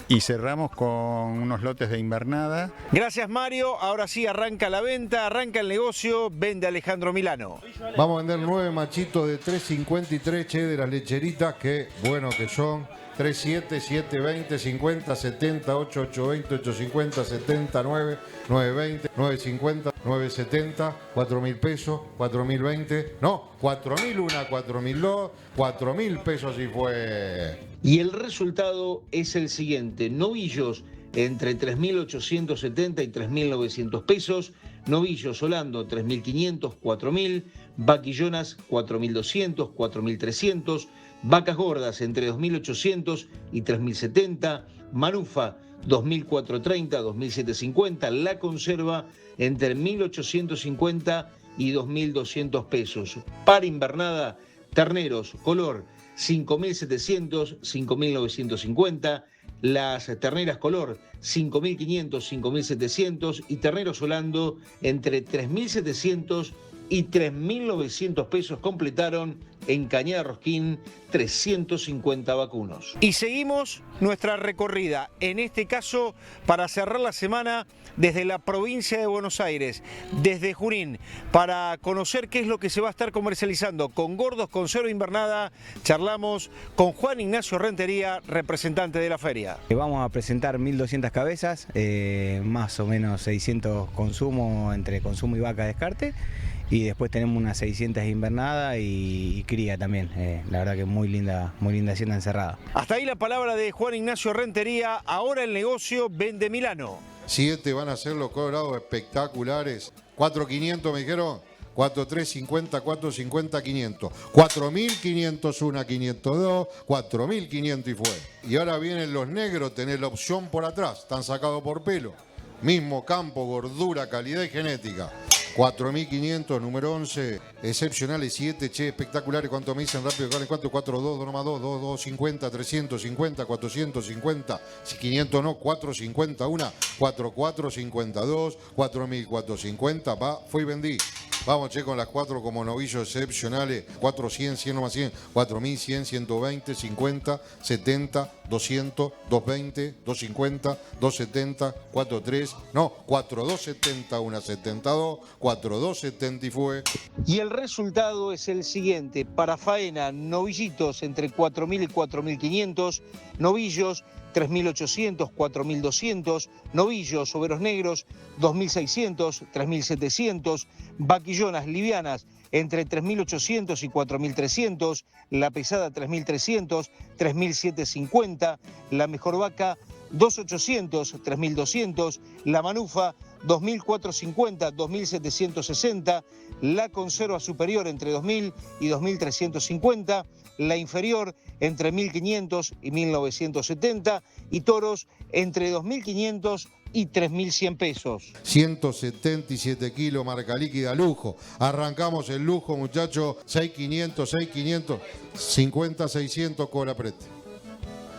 N: y cerramos con unos lotes de invernada.
J: Gracias Mario, ahora sí arranca la venta, arranca el negocio, vende Alejandro Milano.
L: Vamos a vender 9 machitos de 353 de las lecheritas, que bueno que son. 37, 720, 50, 70, 8, 820, 850, 70, 9, 920, 950, 970, 4.000 pesos, 4.020, no, 4.001, 4.002, 4.000 pesos y fue.
M: Y el resultado es el siguiente. Novillos entre 3.870 y 3.900 pesos. Novillos Holando 3.500, 4.000. Vaquillonas 4.200, 4.300. Vacas gordas entre 2.800 y 3.070, manufa 2.430, 2.750, la conserva entre 1.850 y 2.200 pesos. Para invernada, terneros color 5.700, 5.950, las terneras color 5.500, 5.700 y terneros Holando entre 3.700 y 3.900 pesos completaron en Cañada Rosquín 350 vacunos.
J: Y seguimos nuestra recorrida, en este caso para cerrar la semana desde la provincia de Buenos Aires, desde Junín, para conocer qué es lo que se va a estar comercializando con gordos, conserva invernada. Charlamos con Juan Ignacio Rentería, representante de la feria.
O: Vamos a presentar 1.200 cabezas, más o menos 600 consumo entre consumo y vaca descarte. Y después tenemos unas 600 invernada y cría también. La verdad que muy linda hacienda encerrada.
J: Hasta ahí la palabra de Juan Ignacio Rentería. Ahora el negocio vende Milano.
L: 7 van a ser los cobrados espectaculares. 4.500 me dijeron. 4.350, 4.50, 500. 4.500 una, 502, 4.500 y fue. Y ahora vienen los negros, tenés la opción por atrás. Están sacados por pelo. Mismo campo, gordura, calidad y genética. 4.500, número 11. Excepcionales 7, che, espectaculares. ¿Cuánto me dicen rápido? ¿Cuánto? 4, 2, 2 más 2, 2, 250, 350, 450, 500 no, 451, 4, 452, 4.450, va, fui y vendí. Vamos, che, con las 4 como novillos excepcionales, 400, 100 más 100, 4.100, 120, 50, 70, 200, 220, 250, 270, 43, no, 4270, 172, 4270 y fue.
M: Y el resultado es el siguiente: para faena, novillitos entre 4.000 y 4.500, novillos 3.800, 4.200, novillos, overos negros 2.600, 3.700, vaquillonas livianas entre 3.800 y 4.300, la pesada 3.300, 3.750, la mejor vaca 2.800, 3.200, la manufa 2.450, 2.760, la conserva superior entre 2.000 y 2.350, la inferior entre 1.500 y 1.970 y toros entre 2.500 y 3.100 pesos.
L: 177 kilos, marca líquida, lujo. Arrancamos el lujo, muchachos. 6.500, 6.500, 50, 600, cobra prete.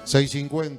L: 6.50,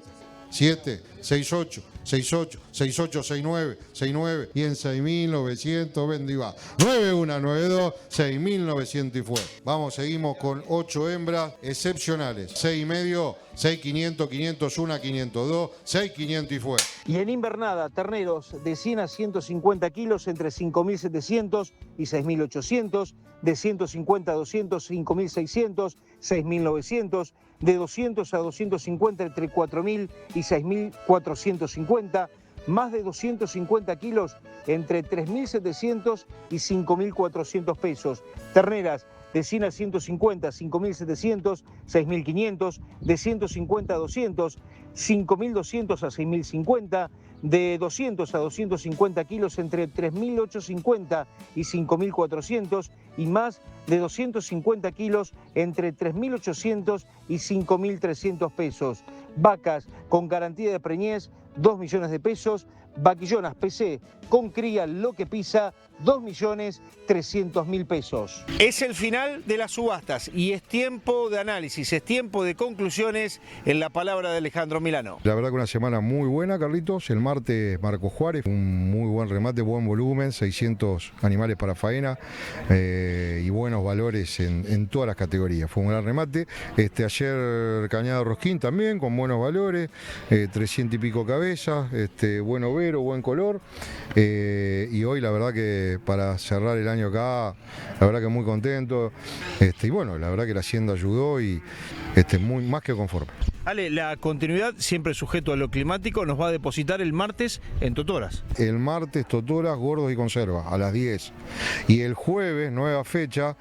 L: 7, 6.8, 6.8, 6.8, 6.9, 6.9 y en 6.900 vendí va. 9.1, 9.2, 6.900 y fue. Vamos, seguimos con 8 hembras excepcionales. 6.5, 6.500, 501, 502, 6.500 y fue.
M: Y en invernada, terneros de 100 a 150 kilos entre 5.700 y 6.800, de 150 a 200, 5.600, 6.900, de 200 a 250 entre 4.000 y 6.450, más de 250 kilos entre 3.700 y 5.400 pesos. Terneras de 100 a 150, 5.700, 6.500, de 150 a 200, 5.200 a 6.050, de 200 a 250 kilos entre 3.850 y 5.400 y más de 250 kilos entre 3.800 y 5.300 pesos. Vacas con garantía de preñez, 2 millones de pesos. Vaquillonas PC con cría lo que pisa, 2.300.000 pesos. Es el final de las subastas y es tiempo de análisis, es tiempo de conclusiones en la palabra de Alejandro Milano.
L: La verdad que una semana muy buena, Carlitos. El martes Marco Juárez, un muy buen remate, buen volumen, 600 animales para faena y buenos valores en todas las categorías. Fue un gran remate. Ayer Cañada Rosquín también con buenos valores, 300 y pico cabezas, buen overo, buen color. Y hoy la verdad que para cerrar el año acá, la verdad que muy contento. Y bueno, la verdad que la Hacienda ayudó y muy más que conforme.
J: Ale, la continuidad, siempre sujeto a lo climático, nos va a depositar el martes en Totoras.
L: El martes Totoras, gordos y conserva, a las 10. Y el jueves, nueva fecha,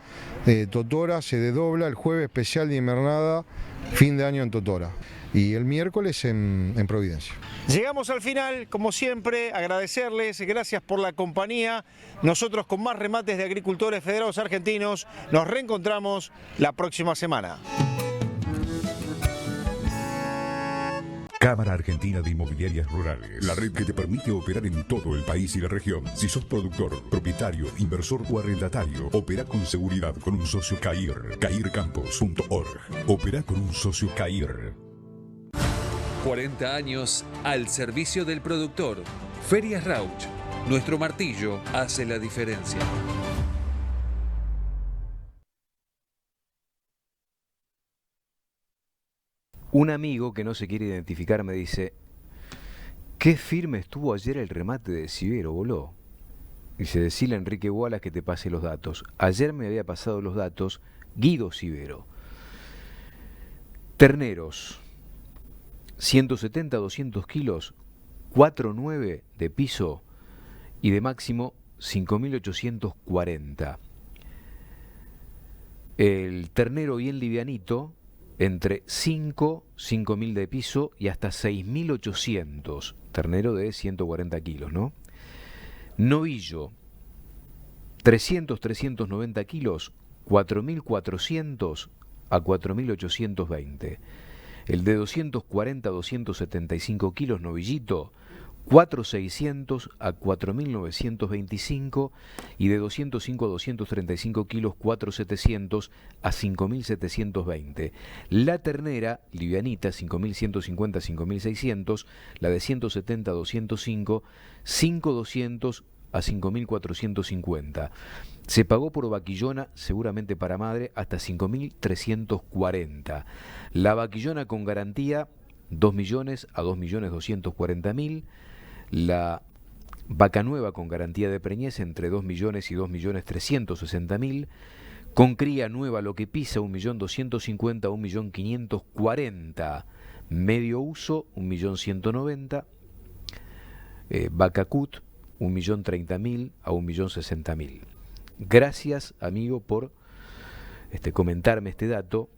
L: Totoras se desdobla, el jueves especial de invernada, fin de año en Totora. Y el miércoles en Providencia.
J: Llegamos al final, como siempre, agradecerles, gracias por la compañía. Nosotros con más remates de agricultores federados argentinos nos reencontramos la próxima semana.
P: Cámara Argentina de Inmobiliarias Rurales, la red que te permite operar en todo el país y la región. Si sos productor, propietario, inversor o arrendatario, opera con seguridad con un socio CAIR, caircampos.org. Opera con un socio CAIR.
C: 40 años al servicio del productor. Ferias Rauch. Nuestro martillo hace la diferencia.
A: Un amigo que no se quiere identificar me dice: qué firme estuvo ayer el remate de Sivero, voló. Dice: decile a Enrique Wallace que te pase los datos. Ayer me había pasado los datos Guido Sivero. Terneros, 170 a 200 kilos, 4,9 de piso y de máximo 5.840. El ternero bien livianito, entre 5.000 de piso y hasta 6.800, ternero de 140 kilos, ¿no? Novillo, 390 kilos, 4.400 a 4.820. El de 240 a 275 kilos, novillito, 4.600 a 4.925 y de 205 a 235 kilos 4.700 a 5.720. La ternera livianita 5.150 a 5.600, la de 170 a 205, 5.200 a 5.450. Se pagó por vaquillona, seguramente para madre, hasta 5.340. La vaquillona con garantía 2 millones a 2.240.000. La vaca nueva con garantía de preñez entre 2 millones y 2.360.000. Con cría nueva lo que pisa 1.250.000 a 1.540.000. Medio uso 1.190.000. Vaca cut 1.030.000 a 1.060.000. Gracias, amigo, por comentarme este dato.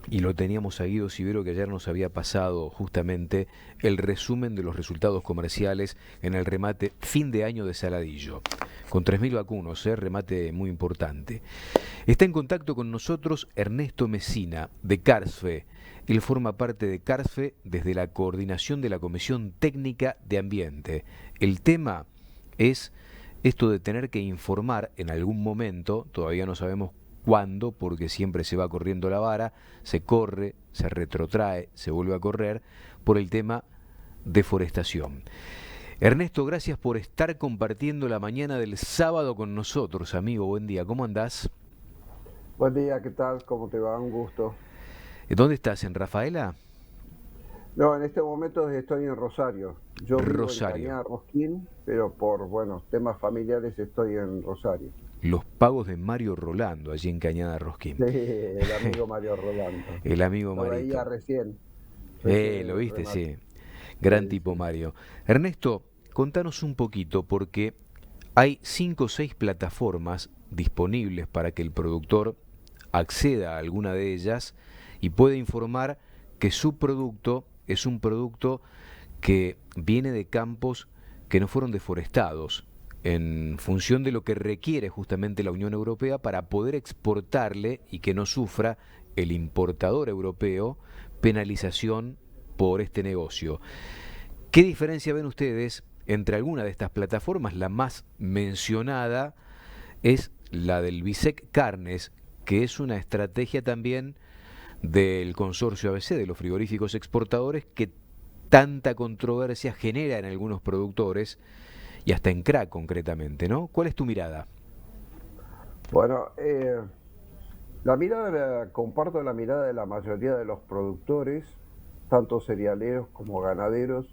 A: Y lo teníamos a Guido Sivero, que ayer nos había pasado justamente el resumen de los resultados comerciales en el remate fin de año de Saladillo. Con 3.000 vacunos, remate muy importante. Está en contacto con nosotros Ernesto Mesina, de Carsfe. Él forma parte de Carsfe desde la coordinación de la Comisión Técnica de Ambiente. El tema es esto de tener que informar en algún momento, todavía no sabemos cuándo, porque siempre se va corriendo la vara, se corre, se retrotrae, se vuelve a correr, por el tema deforestación. Ernesto, gracias por estar compartiendo la mañana del sábado con nosotros, amigo. Buen día, ¿cómo andás?
Q: Buen día, ¿qué tal? ¿Cómo te va? Un gusto.
A: ¿Dónde estás? ¿En Rafaela?
Q: No, en este momento estoy en Rosario. Yo vivo
A: Rosario.
Q: en Cañada Rosquín, pero por temas familiares estoy en Rosario.
A: Los pagos de Mario Rolando, allí en Cañada Rosquín.
Q: Sí, el amigo Mario Rolando.
A: El amigo Marito.
Q: Lo veía recién.
A: Lo viste, sí. Gran tipo Mario. Ernesto, contanos un poquito, porque hay 5 o 6 plataformas disponibles para que el productor acceda a alguna de ellas y pueda informar que su producto es un producto que viene de campos que no fueron deforestados, en función de lo que requiere justamente la Unión Europea para poder exportarle y que no sufra el importador europeo penalización por este negocio. ¿Qué diferencia ven ustedes entre alguna de estas plataformas? La más mencionada es la del Bisec Carnes, que es una estrategia también del consorcio ABC, de los frigoríficos exportadores, que tanta controversia genera en algunos productores y hasta en CRA concretamente, ¿no? ¿Cuál es tu mirada?
Q: Bueno, comparto la mirada de la mayoría de los productores, tanto cerealeros como ganaderos,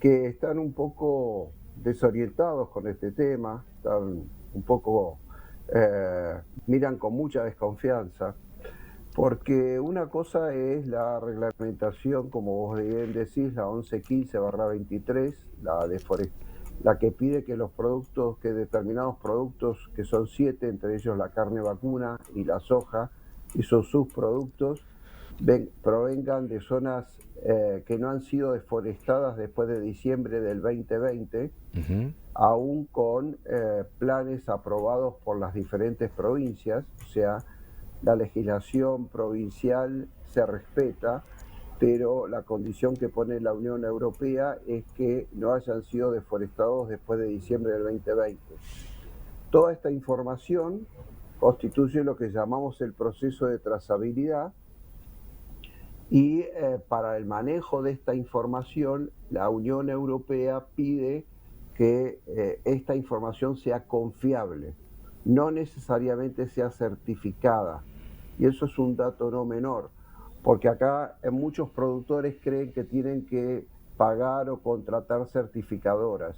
Q: que están un poco desorientados con este tema, están un poco, miran con mucha desconfianza, porque una cosa es la reglamentación, como vos bien decís, la 1115/23, la que pide que que determinados productos, que son 7, entre ellos la carne vacuna y la soja, y sus subproductos, provengan de zonas que no han sido deforestadas después de diciembre del 2020, aún con planes aprobados por las diferentes provincias. O sea, la legislación provincial se respeta, pero la condición que pone la Unión Europea es que no hayan sido deforestados después de diciembre del 2020. Toda esta información constituye lo que llamamos el proceso de trazabilidad, y para el manejo de esta información la Unión Europea pide que esta información sea confiable, no necesariamente sea certificada, y eso es un dato no menor, porque acá muchos productores creen que tienen que pagar o contratar certificadoras.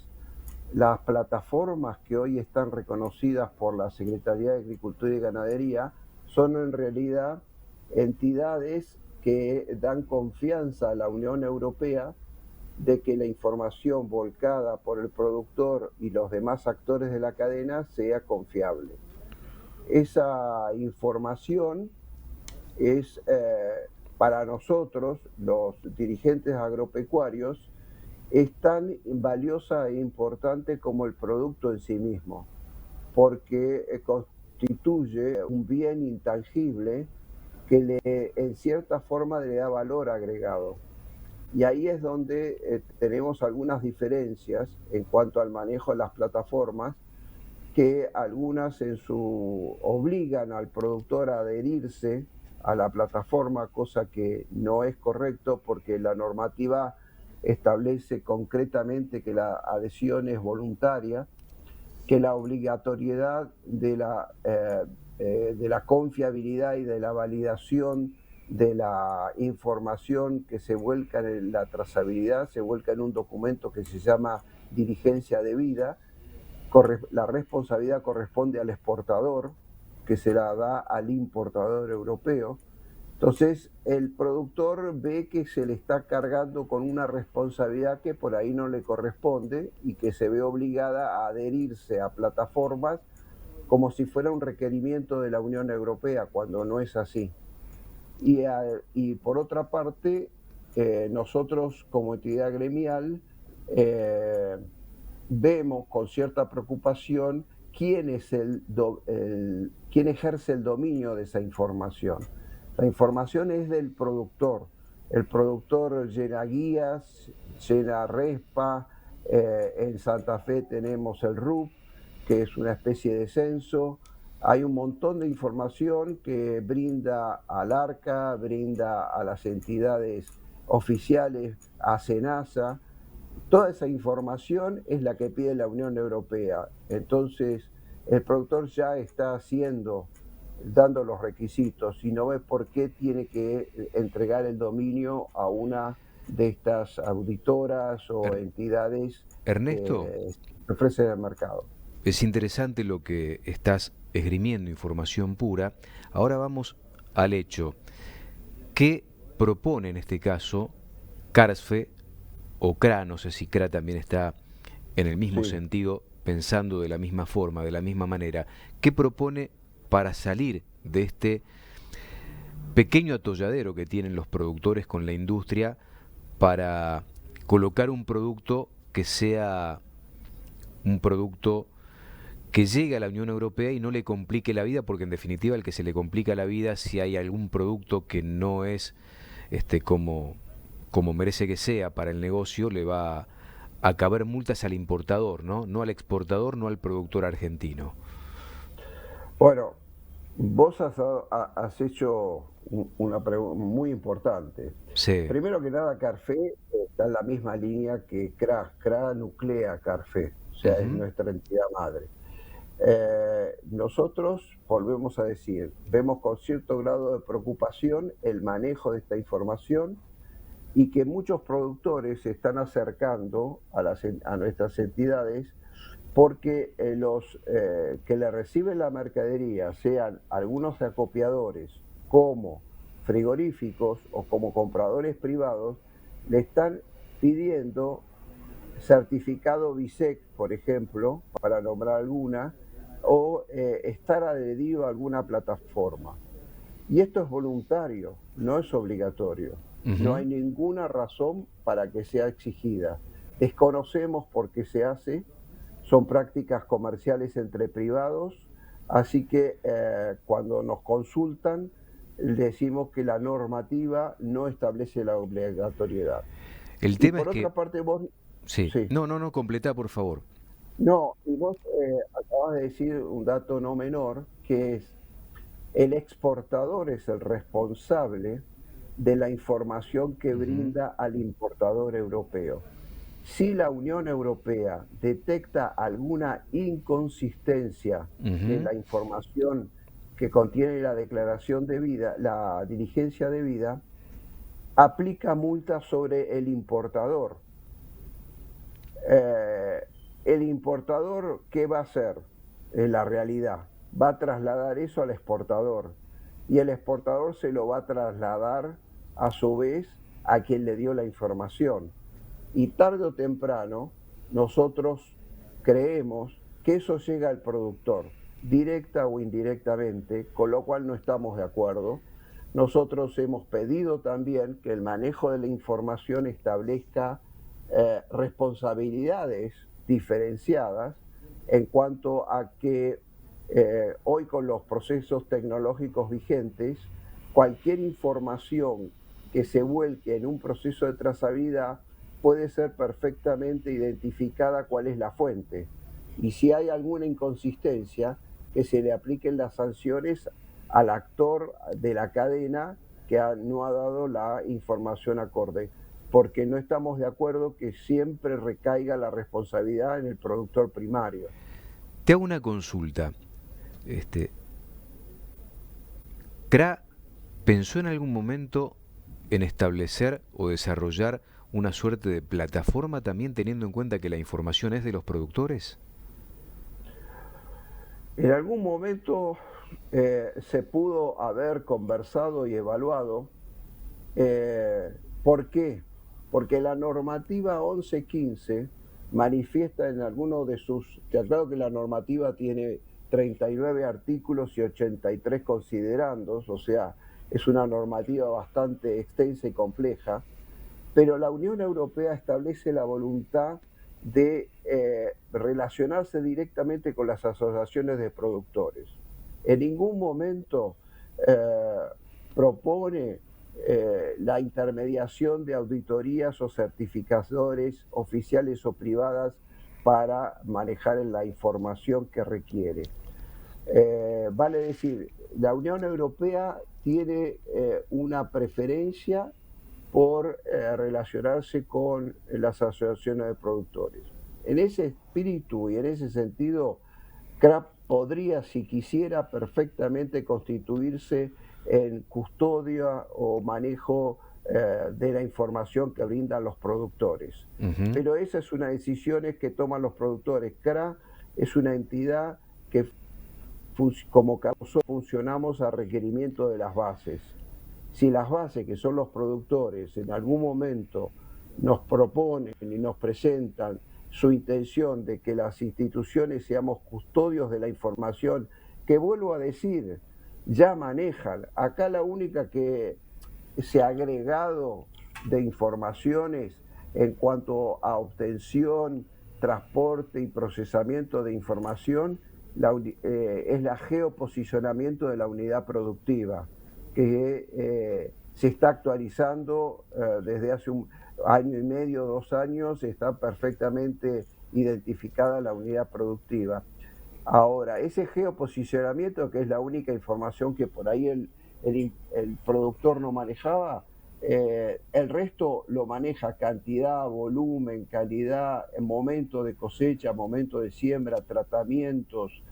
Q: Las plataformas que hoy están reconocidas por la Secretaría de Agricultura y Ganadería son en realidad entidades que dan confianza a la Unión Europea de que la información volcada por el productor y los demás actores de la cadena sea confiable. Esa información es para nosotros, los dirigentes agropecuarios, es tan valiosa e importante como el producto en sí mismo, porque constituye un bien intangible que en cierta forma le da valor agregado. Y ahí es donde tenemos algunas diferencias en cuanto al manejo de las plataformas, que algunas obligan al productor a adherirse a la plataforma, cosa que no es correcto porque la normativa establece concretamente que la adhesión es voluntaria, que la obligatoriedad de la confiabilidad y de la validación de la información que se vuelca en la trazabilidad, se vuelca en un documento que se llama diligencia debida. La responsabilidad corresponde al exportador, que se la da al importador europeo. Entonces, el productor ve que se le está cargando con una responsabilidad que por ahí no le corresponde y que se ve obligada a adherirse a plataformas como si fuera un requerimiento de la Unión Europea, cuando no es así. Y por otra parte, nosotros como entidad gremial vemos con cierta preocupación quién ejerce el dominio de esa información. La información es del productor. El productor llena guías, llena RESPA, en Santa Fe tenemos el RUP, que es una especie de censo. Hay un montón de información que brinda al ARCA, brinda a las entidades oficiales, a SENASA. Toda esa información es la que pide la Unión Europea. Entonces, el productor ya está dando los requisitos y no ve por qué tiene que entregar el dominio a una de estas auditoras o entidades
A: Ernesto,
Q: que ofrecen el mercado.
A: es interesante lo que estás esgrimiendo, información pura. Ahora vamos al hecho. ¿Qué propone en este caso CARSFE o CRA? No sé si CRA también está en el mismo sentido, pensando de la misma forma, de la misma manera. ¿Qué propone para salir de este pequeño atolladero que tienen los productores con la industria para colocar un producto que sea un producto que llegue a la Unión Europea y no le complique la vida? Porque en definitiva el que se le complica la vida, si hay algún producto que no es como merece que sea para el negocio, le va a caber multas al importador, ¿no? No al exportador, no al productor argentino.
Q: Bueno, vos has hecho una pregunta muy importante.
A: Sí.
Q: Primero que nada, CARFE está en la misma línea que CRA. CRA nuclea CARFE, o sea, es nuestra entidad madre. Nosotros, volvemos a decir, vemos con cierto grado de preocupación el manejo de esta información y que muchos productores se están acercando a nuestras entidades porque los que le reciben la mercadería, sean algunos acopiadores como frigoríficos o como compradores privados, le están pidiendo certificado BISEC, por ejemplo, para nombrar alguna, o estar adherido a alguna plataforma. Y esto es voluntario, no es obligatorio. No hay ninguna razón para que sea exigida. Desconocemos por qué se hace, son prácticas comerciales entre privados, así que cuando nos consultan decimos que la normativa no establece la obligatoriedad.
A: El tema
Q: por
A: es
Q: otra
A: que...
Q: parte vos...
A: Sí. No, completá, por favor.
Q: No, y vos acabas de decir un dato no menor, que es el exportador es el responsable de la información que brinda al importador europeo. Si la Unión Europea detecta alguna inconsistencia en la información que contiene la declaración debida, la diligencia debida, aplica multas sobre el importador. El importador, ¿qué va a hacer? En la realidad, va a trasladar eso al exportador y el exportador se lo va a trasladar a su vez a quien le dio la información. Y tarde o temprano nosotros creemos que eso llega al productor, directa o indirectamente, con lo cual no estamos de acuerdo. Nosotros hemos pedido también que el manejo de la información establezca responsabilidades diferenciadas en cuanto a que hoy con los procesos tecnológicos vigentes, cualquier información que se vuelque en un proceso de trazabilidad, puede ser perfectamente identificada cuál es la fuente. Y si hay alguna inconsistencia, que se le apliquen las sanciones al actor de la cadena que no ha dado la información acorde, porque no estamos de acuerdo que siempre recaiga la responsabilidad en el productor primario.
A: Te hago una consulta. ¿CRA pensó en algún momento en establecer o desarrollar una suerte de plataforma también teniendo en cuenta que la información es de los productores?
Q: En algún momento se pudo haber conversado y evaluado. ¿Por qué? Porque la normativa 1115 manifiesta en alguno de sus... Te aclaro que la normativa tiene 39 artículos y 83 considerandos, o sea, es una normativa bastante extensa y compleja, pero la Unión Europea establece la voluntad de relacionarse directamente con las asociaciones de productores. En ningún momento propone la intermediación de auditorías o certificadores oficiales o privadas para manejar la información que requiere. Vale decir, la Unión Europea tiene una preferencia por relacionarse con las asociaciones de productores. En ese espíritu y en ese sentido, CRA podría, si quisiera, perfectamente constituirse en custodia o manejo de la información que brindan los productores. Pero esa es una decisión que toman los productores. CRA es una entidad que, como caso, funcionamos a requerimiento de las bases. Si las bases, que son los productores, en algún momento nos proponen y nos presentan su intención de que las instituciones seamos custodios de la información, que vuelvo a decir, ya manejan. Acá la única que se ha agregado de informaciones en cuanto a obtención, transporte y procesamiento de información es la geoposicionamiento de la unidad productiva, que se está actualizando desde hace un año y medio, 2 años, está perfectamente identificada la unidad productiva. Ahora, ese geoposicionamiento, que es la única información que por ahí el productor no manejaba, el resto lo maneja: cantidad, volumen, calidad, momento de cosecha, momento de siembra, tratamientos,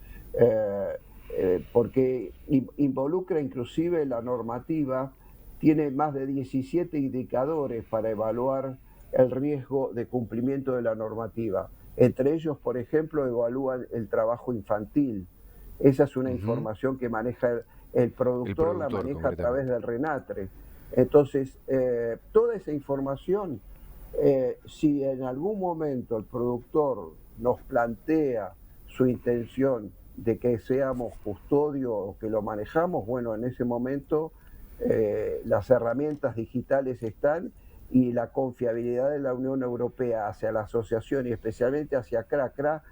Q: porque involucra inclusive la normativa, tiene más de 17 indicadores para evaluar el riesgo de cumplimiento de la normativa. Entre ellos, por ejemplo, evalúan el trabajo infantil. Esa es una información que maneja el productor, la maneja a través del RENATRE. Entonces, toda esa información, si en algún momento el productor nos plantea su intención de que seamos custodio o que lo manejamos, bueno, en ese momento las herramientas digitales están, y la confiabilidad de la Unión Europea hacia la asociación y especialmente hacia CRA.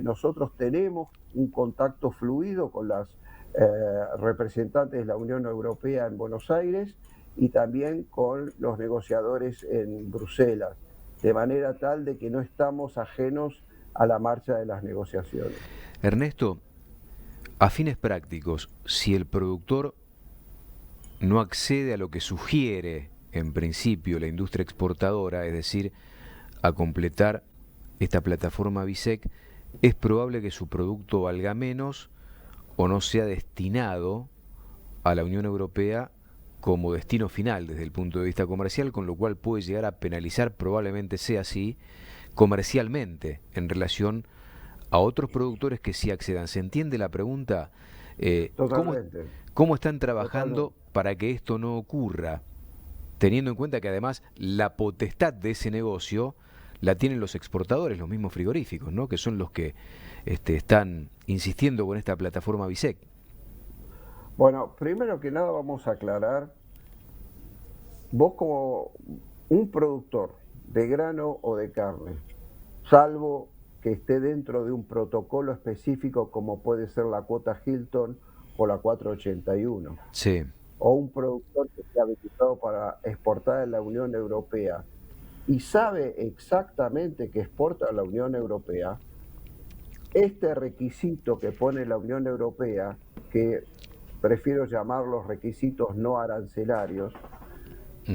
Q: Nosotros tenemos un contacto fluido con las representantes de la Unión Europea en Buenos Aires y también con los negociadores en Bruselas, de manera tal de que no estamos ajenos a la marcha de las negociaciones.
A: Ernesto, a fines prácticos, si el productor no accede a lo que sugiere en principio la industria exportadora, es decir, a completar esta plataforma BISEC, es probable que su producto valga menos o no sea destinado a la Unión Europea como destino final desde el punto de vista comercial, con lo cual puede llegar a penalizar, probablemente sea así, comercialmente en relación a otros productores que sí accedan. ¿Se entiende la pregunta? ¿Cómo están trabajando para que esto no ocurra? Teniendo en cuenta que además la potestad de ese negocio la tienen los exportadores, los mismos frigoríficos, ¿no? Que son los que están insistiendo con esta plataforma BISEC.
Q: Bueno, primero que nada vamos a aclarar, vos como un productor de grano o de carne, salvo que esté dentro de un protocolo específico como puede ser la cuota Hilton o la 481.
A: Sí.
Q: o un productor que esté habilitado para exportar a la Unión Europea y sabe exactamente que exporta a la Unión Europea, este requisito que pone la Unión Europea, que prefiero llamar los requisitos no arancelarios,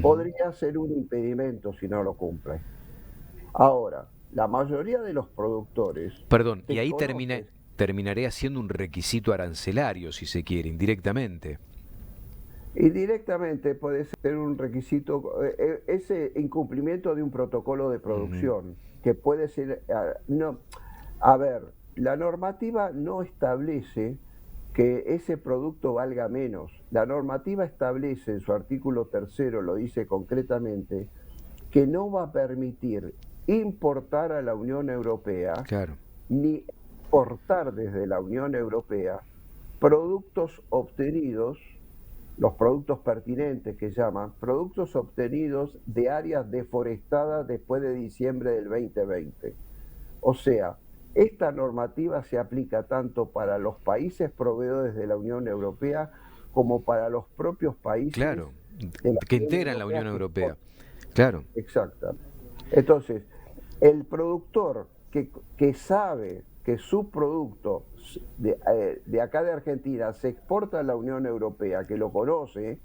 Q: podría ser un impedimento si no lo cumple. Ahora, la mayoría de los productores...
A: Perdón, y ahí terminaría siendo un requisito arancelario, si se quiere, indirectamente.
Q: Indirectamente puede ser un requisito, ese incumplimiento de un protocolo de producción, que puede ser... a ver, la normativa no establece que ese producto valga menos. La normativa establece en su artículo 3, lo dice concretamente, que no va a permitir importar a la Unión Europea, ni exportar desde la Unión Europea productos obtenidos, los productos pertinentes que llaman, productos obtenidos de áreas deforestadas después de diciembre del 2020. O sea, esta normativa se aplica tanto para los países proveedores de la Unión Europea como para los propios países
A: que integran la Unión Europea. Claro.
Q: Exacto. Entonces, el productor que sabe que su producto de acá de Argentina se exporta a la Unión Europea, que lo conoce,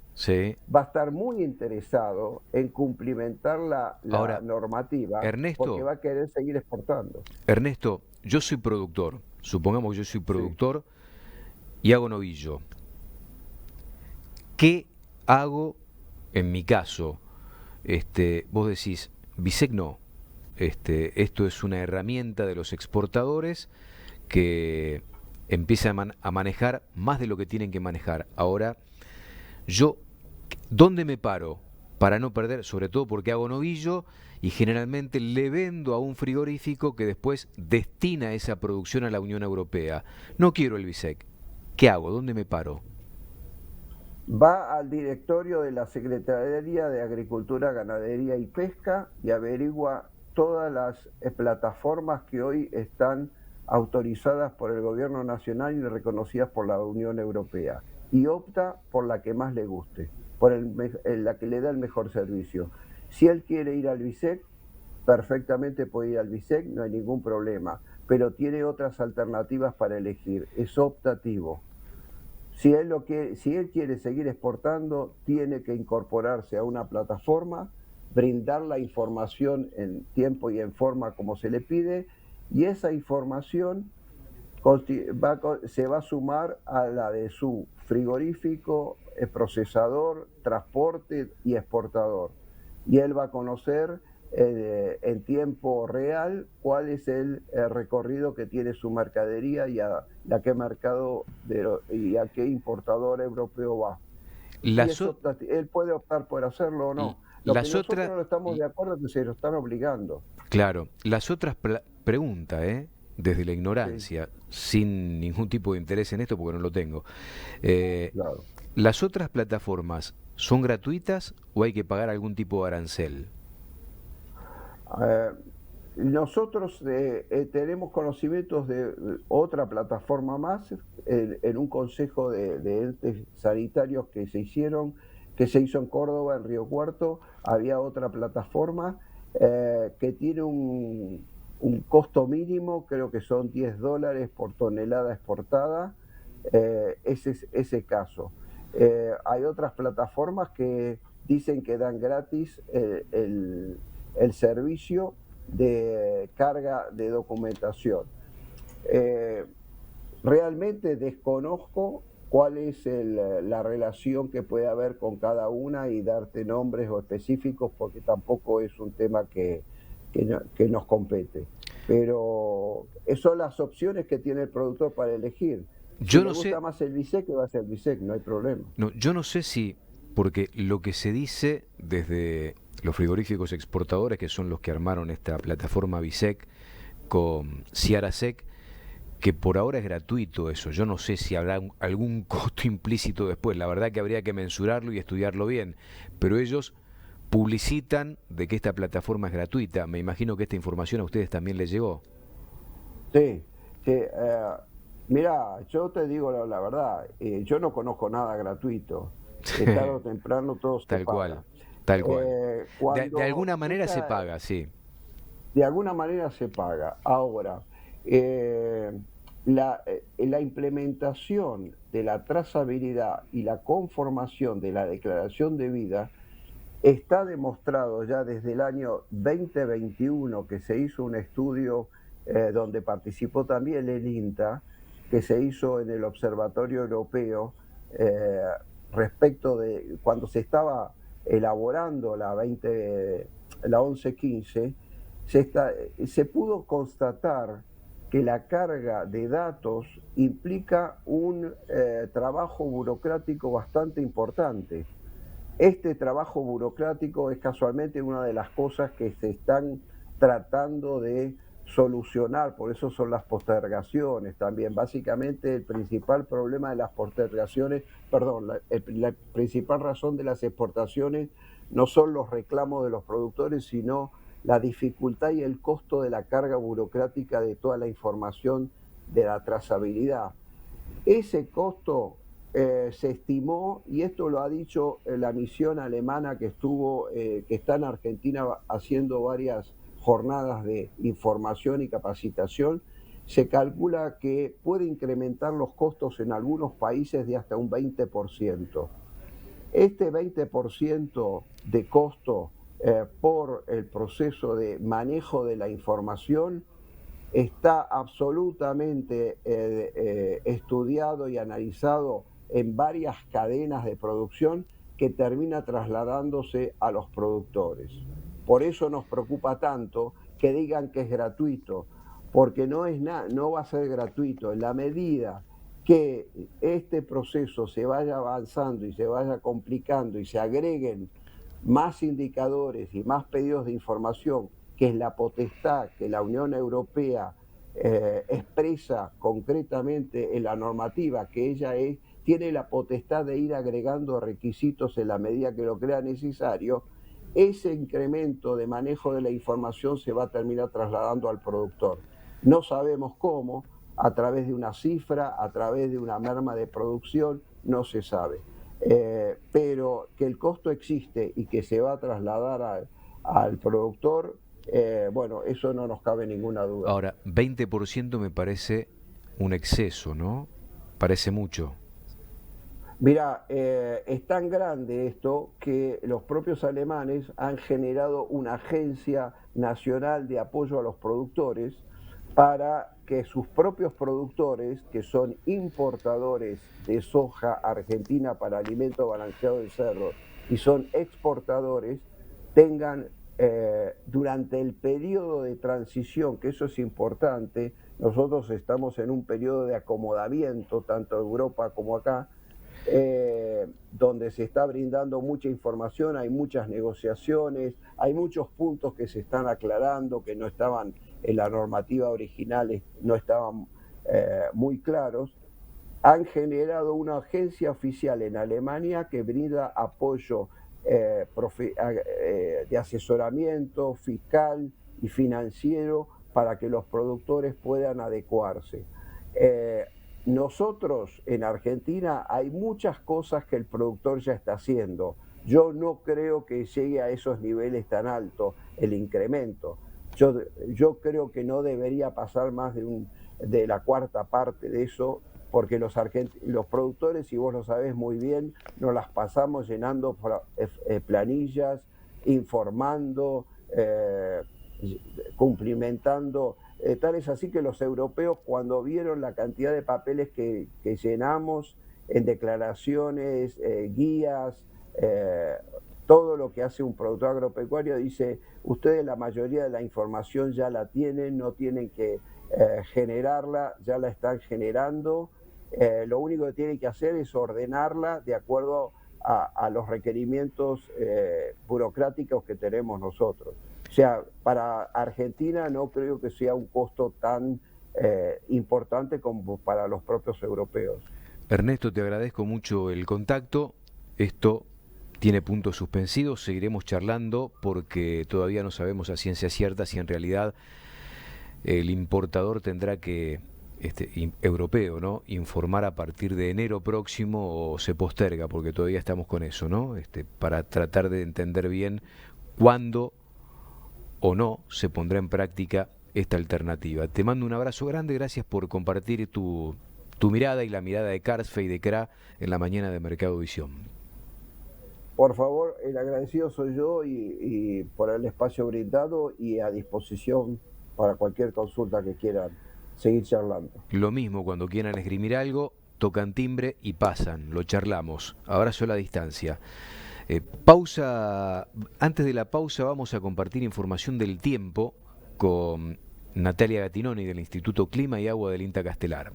Q: va a estar muy interesado en cumplimentar la normativa,
A: Ernesto,
Q: porque va a querer seguir exportando.
A: Ernesto, yo soy productor, supongamos que yo soy productor y hago novillo. ¿Qué hago en mi caso? Vos decís, BISEC no. Esto es una herramienta de los exportadores que empiezan a manejar más de lo que tienen que manejar. Ahora, yo, ¿dónde me paro para no perder? Sobre todo porque hago novillo y generalmente le vendo a un frigorífico que después destina esa producción a la Unión Europea. No quiero el BISEC. ¿Qué hago? ¿Dónde me paro?
Q: Va al directorio de la Secretaría de Agricultura, Ganadería y Pesca y averigua todas las plataformas que hoy están autorizadas por el Gobierno Nacional y reconocidas por la Unión Europea, y opta por la que más le guste, por la que le da el mejor servicio. Si él quiere ir al BISEC, perfectamente puede ir al BISEC, no hay ningún problema, pero tiene otras alternativas para elegir, es optativo. Si él quiere seguir exportando, tiene que incorporarse a una plataforma, brindar la información en tiempo y en forma como se le pide, y esa información se va a sumar a la de su frigorífico, procesador, transporte y exportador. Y él va a conocer en tiempo real cuál es el recorrido que tiene su mercadería y a qué mercado y a qué importador europeo va. Él puede optar por hacerlo o no. Lo que nosotros no estamos de acuerdo es que se lo están obligando.
A: Claro, las otras preguntas, desde la ignorancia, sin ningún tipo de interés en esto porque no lo tengo. ¿Las otras plataformas son gratuitas o hay que pagar algún tipo de arancel?
Q: Nosotros tenemos conocimientos de otra plataforma más en un consejo de entes sanitarios que se hizo en Córdoba, en Río Cuarto. Había otra plataforma que tiene un costo mínimo, creo que son $10 por tonelada exportada. Ese es ese caso. Hay otras plataformas que dicen que dan gratis el servicio de carga de documentación. Realmente desconozco cuál es la relación que puede haber con cada una y darte nombres o específicos porque tampoco es un tema que nos compete. Pero son las opciones que tiene el productor para elegir. Si le gusta más el BISEC, que va a ser el BISEC, no hay problema.
A: No, yo no sé si, porque lo que se dice desde los frigoríficos exportadores, que son los que armaron esta plataforma BISEC con Ciarasec, que por ahora es gratuito eso. Yo no sé si habrá algún costo implícito después. La verdad que habría que mensurarlo y estudiarlo bien. Pero ellos publicitan de que esta plataforma es gratuita. Me imagino que esta información a ustedes también les llegó.
Q: Sí. Mira, yo te digo la verdad, yo no conozco nada gratuito. tarde o temprano todo se
A: Tal
Q: paga.
A: cual, tal cual. De alguna manera
Q: esta-
A: se paga, sí.
Q: De alguna manera se paga. Ahora, la implementación de la trazabilidad y la conformación de la declaración de vida está demostrado ya desde el año 2021 que se hizo un estudio donde participó también el INTA, que se hizo en el Observatorio Europeo respecto de cuando se estaba elaborando la 1115, se pudo constatar que la carga de datos implica un trabajo burocrático bastante importante. Este trabajo burocrático es casualmente una de las cosas que se están tratando de solucionar, por eso son las postergaciones también. Básicamente el principal problema de las postergaciones, la principal razón de las exportaciones no son los reclamos de los productores, sino la dificultad y el costo de la carga burocrática de toda la información de la trazabilidad. Ese costo se estimó, y esto lo ha dicho la misión alemana que está en Argentina haciendo varias jornadas de información y capacitación, se calcula que puede incrementar los costos en algunos países de hasta un 20%. Este 20% de costo por el proceso de manejo de la información está absolutamente estudiado y analizado en varias cadenas de producción que termina trasladándose a los productores. Por eso nos preocupa tanto que digan que es gratuito, porque no va a ser gratuito. En la medida que este proceso se vaya avanzando y se vaya complicando y se agreguen más indicadores y más pedidos de información, que es la potestad que la Unión Europea expresa concretamente en la normativa, que ella tiene la potestad de ir agregando requisitos en la medida que lo crea necesario, ese incremento de manejo de la información se va a terminar trasladando al productor. No sabemos cómo, a través de una cifra, a través de una merma de producción, no se sabe. Pero que el costo existe y que se va a trasladar al productor, bueno, eso no nos cabe ninguna duda.
A: Ahora, 20% me parece un exceso, ¿no? Parece mucho.
Q: Mira, es tan grande esto que los propios alemanes han generado una agencia nacional de apoyo a los productores para que sus propios productores, que son importadores de soja argentina para alimento balanceado de cerdo y son exportadores, tengan durante el periodo de transición, que eso es importante, nosotros estamos en un periodo de acomodamiento, tanto en Europa como acá, donde se está brindando mucha información, hay muchas negociaciones, hay muchos puntos que se están aclarando, que no estaban en la normativa original, no estaban muy claros. Han generado una agencia oficial en Alemania que brinda apoyo de asesoramiento fiscal y financiero para que los productores puedan adecuarse. Nosotros en Argentina hay muchas cosas que el productor ya está haciendo. Yo no creo que llegue a esos niveles tan altos el incremento. Yo creo que no debería pasar más de la cuarta parte de eso, porque los productores, y vos lo sabés muy bien, nos las pasamos llenando planillas, informando, cumplimentando. Tal es así que los europeos, cuando vieron la cantidad de papeles que llenamos en declaraciones, guías, todo lo que hace un productor agropecuario, dice, ustedes la mayoría de la información ya la tienen, no tienen que generarla, ya la están generando, lo único que tienen que hacer es ordenarla de acuerdo a los requerimientos burocráticos que tenemos nosotros. O sea, para Argentina no creo que sea un costo tan importante como para los propios europeos.
A: Ernesto, te agradezco mucho el contacto. Esto tiene puntos suspensivos, seguiremos charlando porque todavía no sabemos a ciencia cierta si en realidad el importador tendrá que europeo, ¿no? Informar a partir de enero próximo o se posterga, porque todavía estamos con eso, ¿no? Para tratar de entender bien cuándo o no se pondrá en práctica esta alternativa. Te mando un abrazo grande, gracias por compartir tu mirada y la mirada de Carsfe y de CRA en la mañana de Mercado Visión.
Q: Por favor, el agradecido soy yo y por el espacio brindado y a disposición para cualquier consulta que quieran seguir charlando.
A: Lo mismo, cuando quieran esgrimir algo, tocan timbre y pasan, lo charlamos. Abrazo a la distancia. Pausa. Antes de la pausa vamos a compartir información del tiempo con Natalia Gattinoni del Instituto Clima y Agua del INTA Castelar.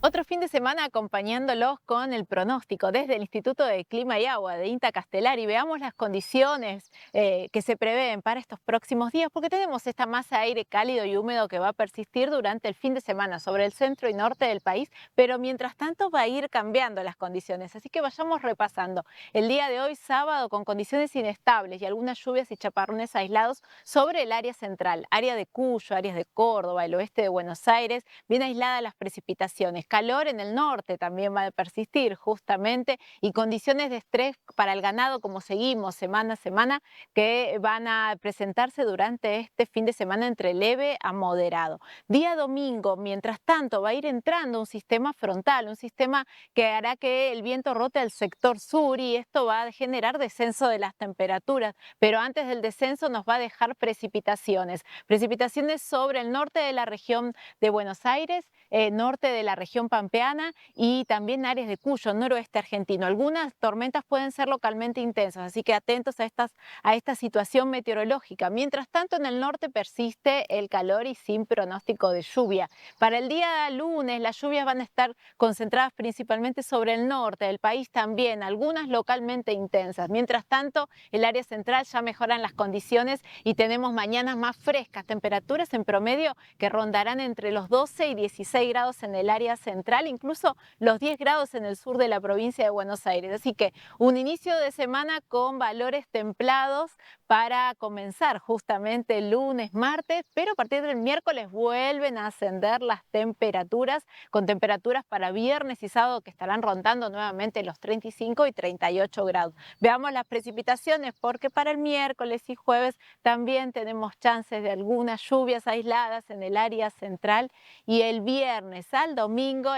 R: Otro fin de semana acompañándolos con el pronóstico desde el Instituto de Clima y Agua de INTA Castelar y veamos las condiciones que se prevén para estos próximos días, porque tenemos esta masa de aire cálido y húmedo que va a persistir durante el fin de semana sobre el centro y norte del país, pero mientras tanto va a ir cambiando las condiciones, así que vayamos repasando. El día de hoy, sábado, con condiciones inestables y algunas lluvias y chaparrones aislados sobre el área central, área de Cuyo, áreas de Córdoba, el oeste de Buenos Aires, bien aisladas las precipitaciones. Calor en el norte también va a persistir justamente y condiciones de estrés para el ganado como seguimos semana a semana que van a presentarse durante este fin de semana entre leve a moderado. Día domingo, mientras tanto, va a ir entrando un sistema frontal, un sistema que hará que el viento rote al sector sur y esto va a generar descenso de las temperaturas, pero antes del descenso nos va a dejar precipitaciones. Precipitaciones sobre el norte de la región de Buenos Aires, norte de la región pampeana y también áreas de Cuyo, noroeste argentino. Algunas tormentas pueden ser localmente intensas, así que atentos a esta situación meteorológica. Mientras tanto, en el norte persiste el calor y sin pronóstico de lluvia. Para el día lunes, las lluvias van a estar concentradas principalmente sobre el norte del país también, algunas localmente intensas. Mientras tanto, el área central ya mejoran las condiciones y tenemos mañanas más frescas, temperaturas en promedio que rondarán entre los 12 y 16 grados en el área central, incluso los 10 grados en el sur de la provincia de Buenos Aires. Así que un inicio de semana con valores templados para comenzar justamente el lunes, martes, pero a partir del miércoles vuelven a ascender las temperaturas, con temperaturas para viernes y sábado que estarán rondando nuevamente los 35 y 38 grados. Veamos las precipitaciones porque para el miércoles y jueves también tenemos chances de algunas lluvias aisladas en el área central y el viernes al domingo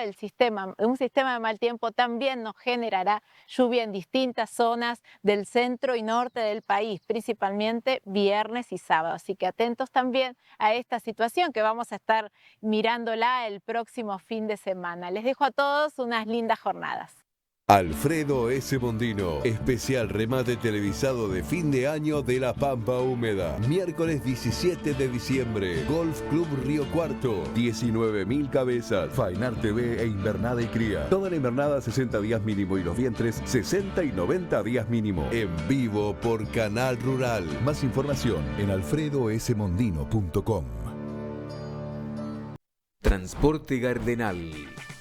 R: un sistema de mal tiempo también nos generará lluvia en distintas zonas del centro y norte del país, principalmente viernes y sábado. Así que atentos también a esta situación que vamos a estar mirándola el próximo fin de semana. Les dejo a todos unas lindas jornadas.
B: Alfredo S. Bondino, especial remate televisado de fin de año de La Pampa Húmeda. Miércoles 17 de diciembre, Golf Club Río Cuarto, 19.000 cabezas, Fainar TV e invernada y cría. Toda la invernada 60 días mínimo y los vientres 60 y 90 días mínimo. En vivo por Canal Rural.
P: Más información en alfredosmondino.com.
C: Transporte Gardenal.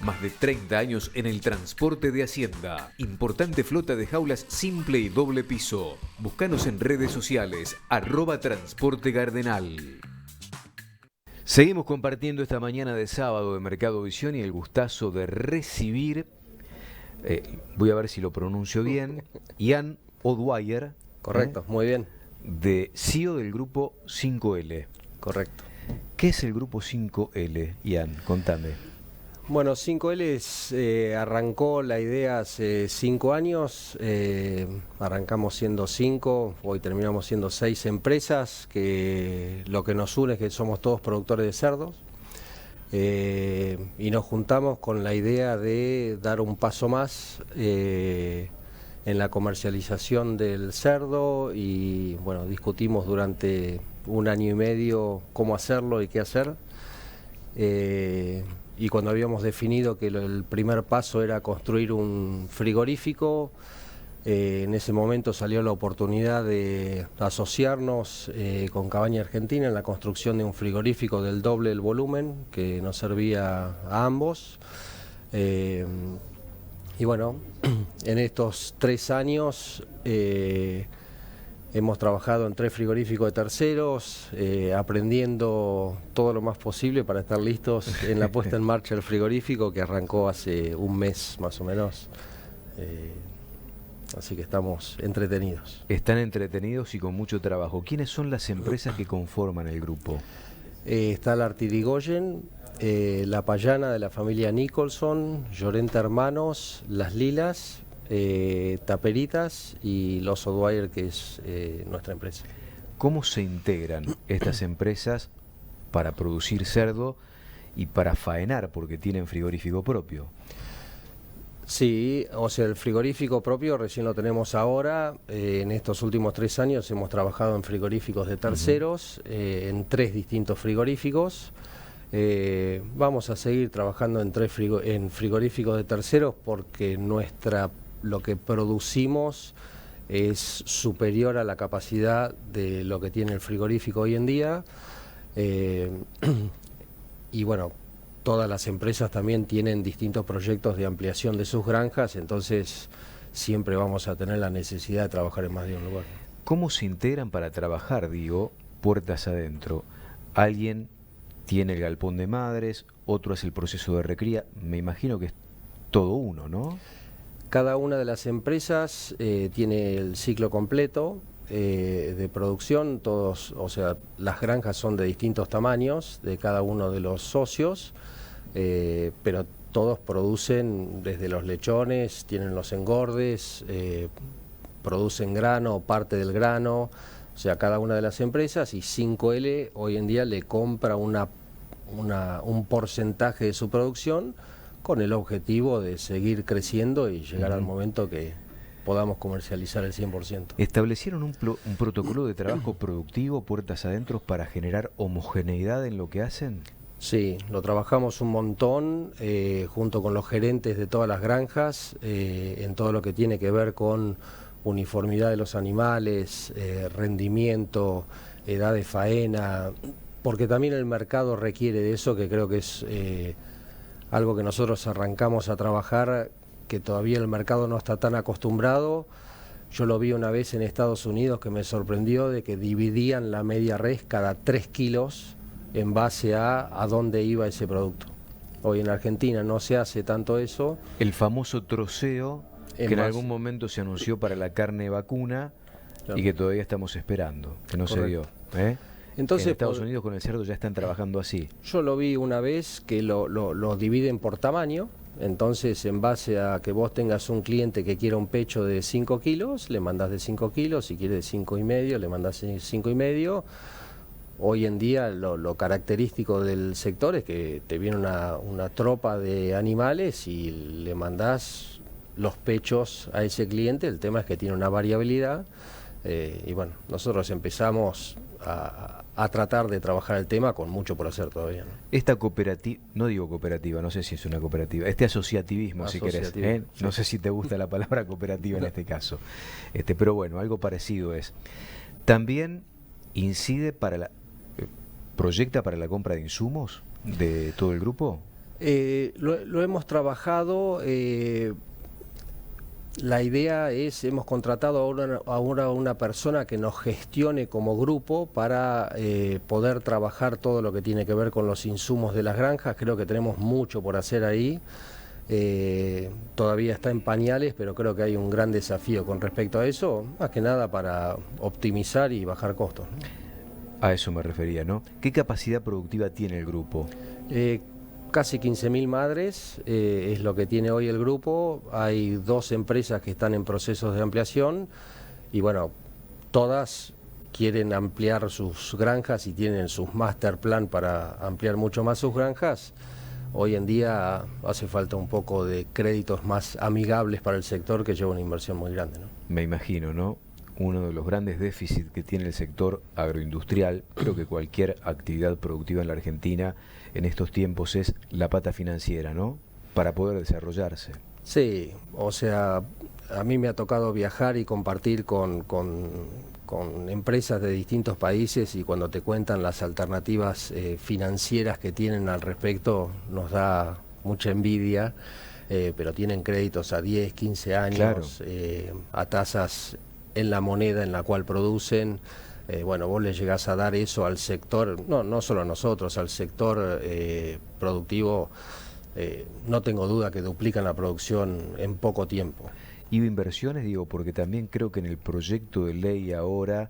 C: Más de 30 años en el transporte de Hacienda. Importante flota de jaulas simple y doble piso. Búscanos en redes sociales, @Transporte Gardenal.
A: Seguimos compartiendo esta mañana de sábado de Mercado Visión y el gustazo de recibir, voy a ver si lo pronuncio bien, Ian O'Dwyer.
S: Correcto, muy bien.
A: CEO del grupo 5L.
S: Correcto.
A: ¿Qué es el grupo 5L, Ian? Contame.
S: Bueno, 5L arrancó la idea hace 5 años, arrancamos siendo 5, hoy terminamos siendo 6 empresas, que lo que nos une es que somos todos productores de cerdos, y nos juntamos con la idea de dar un paso más en la comercialización del cerdo y bueno, discutimos durante 1 año y medio cómo hacerlo y qué hacer. Y cuando habíamos definido que el primer paso era construir un frigorífico, en ese momento salió la oportunidad de asociarnos con Cabaña Argentina en la construcción de un frigorífico del doble del volumen que nos servía a ambos. Y bueno, en estos 3 años Hemos trabajado en 3 frigoríficos de terceros, aprendiendo todo lo más posible para estar listos en la puesta en marcha del frigorífico que arrancó hace un mes más o menos. Así que estamos entretenidos.
A: Están entretenidos y con mucho trabajo. ¿Quiénes son las empresas que conforman el grupo?
S: Está la Artirigoyen, la Payana de la familia Nicholson, Llorente Hermanos, Las Lilas, Taperitas y Los O'Dwyer, que es nuestra empresa.
A: ¿Cómo se integran estas empresas para producir cerdo y para faenar, porque tienen frigorífico propio?
S: Sí, o sea, el frigorífico propio recién lo tenemos ahora. En estos últimos 3 años hemos trabajado en frigoríficos de terceros, en 3 distintos frigoríficos. Vamos a seguir trabajando en frigoríficos de terceros porque lo que producimos es superior a la capacidad de lo que tiene el frigorífico hoy en día. Y bueno, todas las empresas también tienen distintos proyectos de ampliación de sus granjas, entonces siempre vamos a tener la necesidad de trabajar en más de un lugar.
A: ¿Cómo se integran para trabajar, digo, puertas adentro? Alguien tiene el galpón de madres, otro hace el proceso de recría, me imagino que es todo uno, ¿no?
S: Cada una de las empresas tiene el ciclo completo de producción, todos, o sea, las granjas son de distintos tamaños de cada uno de los socios, pero todos producen desde los lechones, tienen los engordes, producen grano, parte del grano, o sea, cada una de las empresas, y 5L hoy en día le compra un porcentaje de su producción con el objetivo de seguir creciendo y llegar al momento que podamos comercializar el 100%.
A: ¿Establecieron un protocolo de trabajo productivo, puertas adentro, para generar homogeneidad en lo que hacen?
S: Sí, lo trabajamos un montón junto con los gerentes de todas las granjas, en todo lo que tiene que ver con uniformidad de los animales, rendimiento, edad de faena, porque también el mercado requiere de eso, que creo que es algo que nosotros arrancamos a trabajar, que todavía el mercado no está tan acostumbrado. Yo lo vi una vez en Estados Unidos que me sorprendió de que dividían la media res cada 3 kilos en base a dónde iba ese producto. Hoy en Argentina no se hace tanto eso.
A: El famoso troceo que en algún momento se anunció para la carne vacuna, claro, y que todavía estamos esperando, que no se dio. Entonces, en Estados Unidos con el cerdo ya están trabajando así.
S: Yo lo vi una vez que lo dividen por tamaño. Entonces, en base a que vos tengas un cliente que quiera un pecho de 5 kilos, le mandás de 5 kilos, si quiere de 5,5, le mandás de 5,5. Hoy en día lo característico del sector es que te viene una tropa de animales y le mandás los pechos a ese cliente. El tema es que tiene una variabilidad y bueno, nosotros empezamos a tratar de trabajar el tema con mucho por hacer todavía, ¿no?
A: Esta cooperativa, no digo cooperativa, no sé si es una cooperativa, este asociativismo, si querés, sí. No sé si te gusta la palabra cooperativa en este caso, pero bueno, algo parecido es. También incide proyecta para la compra de insumos de todo el grupo.
S: Lo hemos trabajado. La idea es, hemos contratado ahora a una persona que nos gestione como grupo para poder trabajar todo lo que tiene que ver con los insumos de las granjas. Creo que tenemos mucho por hacer ahí. Todavía está en pañales, pero creo que hay un gran desafío con respecto a eso, más que nada para optimizar y bajar costos, ¿no?
A: A eso me refería, ¿no? ¿Qué capacidad productiva tiene el grupo?
S: Casi 15.000 madres es lo que tiene hoy el grupo. Hay 2 empresas que están en procesos de ampliación y bueno, todas quieren ampliar sus granjas y tienen sus master plan para ampliar mucho más sus granjas. Hoy en día hace falta un poco de créditos más amigables para el sector, que lleva una inversión muy grande, ¿no?
A: Me imagino, ¿no? Uno de los grandes déficits que tiene el sector agroindustrial, creo que cualquier actividad productiva en la Argentina en estos tiempos, es la pata financiera, ¿no? Para poder desarrollarse.
S: Sí, o sea, a mí me ha tocado viajar y compartir con empresas de distintos países, y cuando te cuentan las alternativas financieras que tienen al respecto, nos da mucha envidia, pero tienen créditos a 10, 15 años, claro, a tasas en la moneda en la cual producen. Bueno, vos le llegás a dar eso al sector, no solo a nosotros, al sector productivo, no tengo duda que duplican la producción en poco tiempo.
A: ¿Y inversiones? Digo, porque también creo que en el proyecto de ley ahora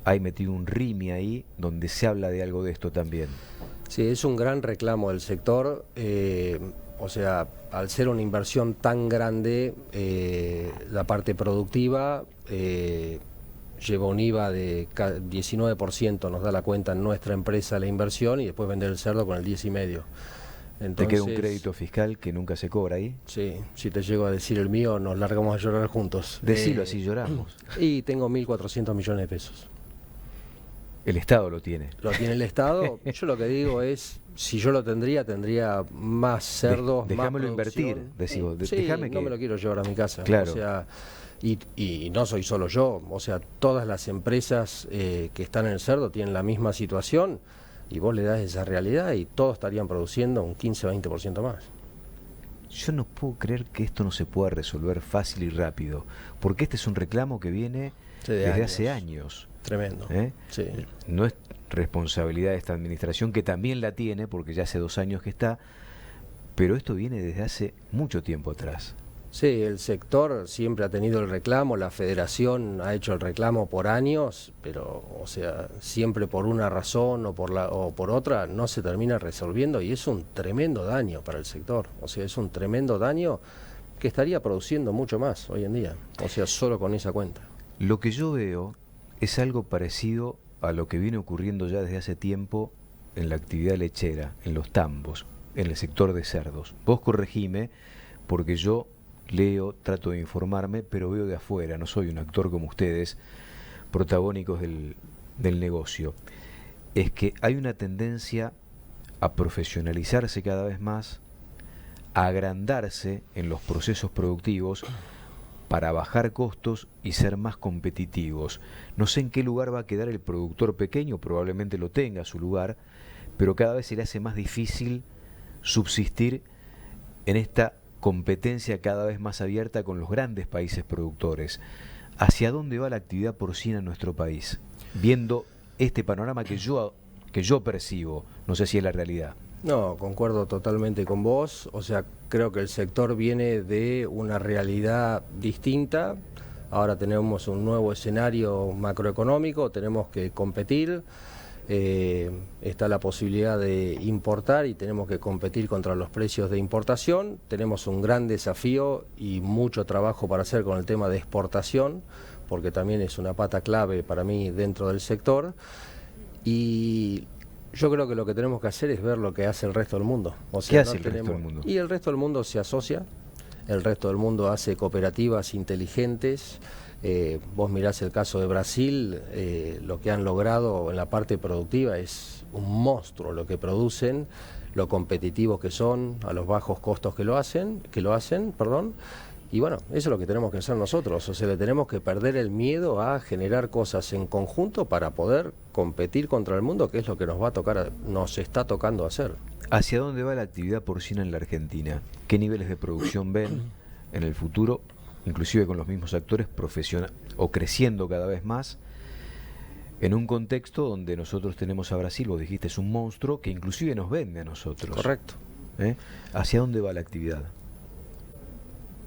A: hay metido un RIMI ahí, donde se habla de algo de esto también.
S: Sí, es un gran reclamo del sector, o sea, al ser una inversión tan grande, la parte productiva lleva un IVA de 19%, nos da la cuenta en nuestra empresa la inversión, y después vender el cerdo con el 10,5%. Entonces,
A: ¿te queda un crédito fiscal que nunca se cobra ahí?
S: Sí, si te llego a decir el mío, nos largamos a llorar juntos.
A: Decilo, así lloramos.
S: Y tengo 1.400 millones de pesos.
A: El Estado lo tiene.
S: Lo tiene el Estado. Yo lo que digo es, si yo lo tendría más cerdos,
A: dejámelo
S: más
A: invertir, decimos.
S: Sí,
A: Déjame
S: no me lo quiero llevar a mi casa.
A: Claro.
S: O sea, y no soy solo yo, o sea, todas las empresas que están en el cerdo tienen la misma situación, y vos le das esa realidad y todos estarían produciendo un 15-20% más.
A: Yo no puedo creer que esto no se pueda resolver fácil y rápido, porque este es un reclamo que viene desde hace años.
S: Tremendo. Sí.
A: No es responsabilidad de esta administración, que también la tiene, porque ya hace 2 años que está, pero esto viene desde hace mucho tiempo atrás.
S: Sí, el sector siempre ha tenido el reclamo, la federación ha hecho el reclamo por años, pero, o sea, siempre por una razón o por otra no se termina resolviendo, y es un tremendo daño para el sector. O sea, es un tremendo daño que estaría produciendo mucho más hoy en día, o sea, solo con esa cuenta.
A: Lo que yo veo es algo parecido a lo que viene ocurriendo ya desde hace tiempo en la actividad lechera, en los tambos, en el sector de cerdos. Vos corregime, porque yo leo, trato de informarme, pero veo de afuera, no soy un actor como ustedes, protagónicos del negocio. Es que hay una tendencia a profesionalizarse cada vez más, a agrandarse en los procesos productivos para bajar costos y ser más competitivos. No sé en qué lugar va a quedar el productor pequeño, probablemente lo tenga a su lugar, pero cada vez se le hace más difícil subsistir en esta competencia cada vez más abierta con los grandes países productores. ¿Hacia dónde va la actividad porcina en nuestro país? Viendo este panorama que yo percibo, no sé si es la realidad.
S: No, concuerdo totalmente con vos, o sea, creo que el sector viene de una realidad distinta. Ahora tenemos un nuevo escenario macroeconómico, tenemos que competir. Está la posibilidad de importar y tenemos que competir contra los precios de importación. Tenemos un gran desafío y mucho trabajo para hacer con el tema de exportación, porque también es una pata clave para mí dentro del sector. Y yo creo que lo que tenemos que hacer es ver lo que hace el resto del mundo. O sea,
A: ¿qué hace el resto del mundo?
S: Y el resto del mundo se asocia, el resto del mundo hace cooperativas inteligentes. Vos mirás el caso de Brasil, lo que han logrado en la parte productiva es un monstruo lo que producen, lo competitivos que son, a los bajos costos que lo hacen, y bueno, eso es lo que tenemos que hacer nosotros, o sea, le tenemos que perder el miedo a generar cosas en conjunto para poder competir contra el mundo, que es lo que nos está tocando hacer.
A: ¿Hacia dónde va la actividad porcina en la Argentina? ¿Qué niveles de producción ven en el futuro? Inclusive con los mismos actores o creciendo cada vez más, en un contexto donde nosotros tenemos a Brasil, vos dijiste, es un monstruo que inclusive nos vende a nosotros.
S: Correcto.
A: ¿Hacia dónde va la actividad?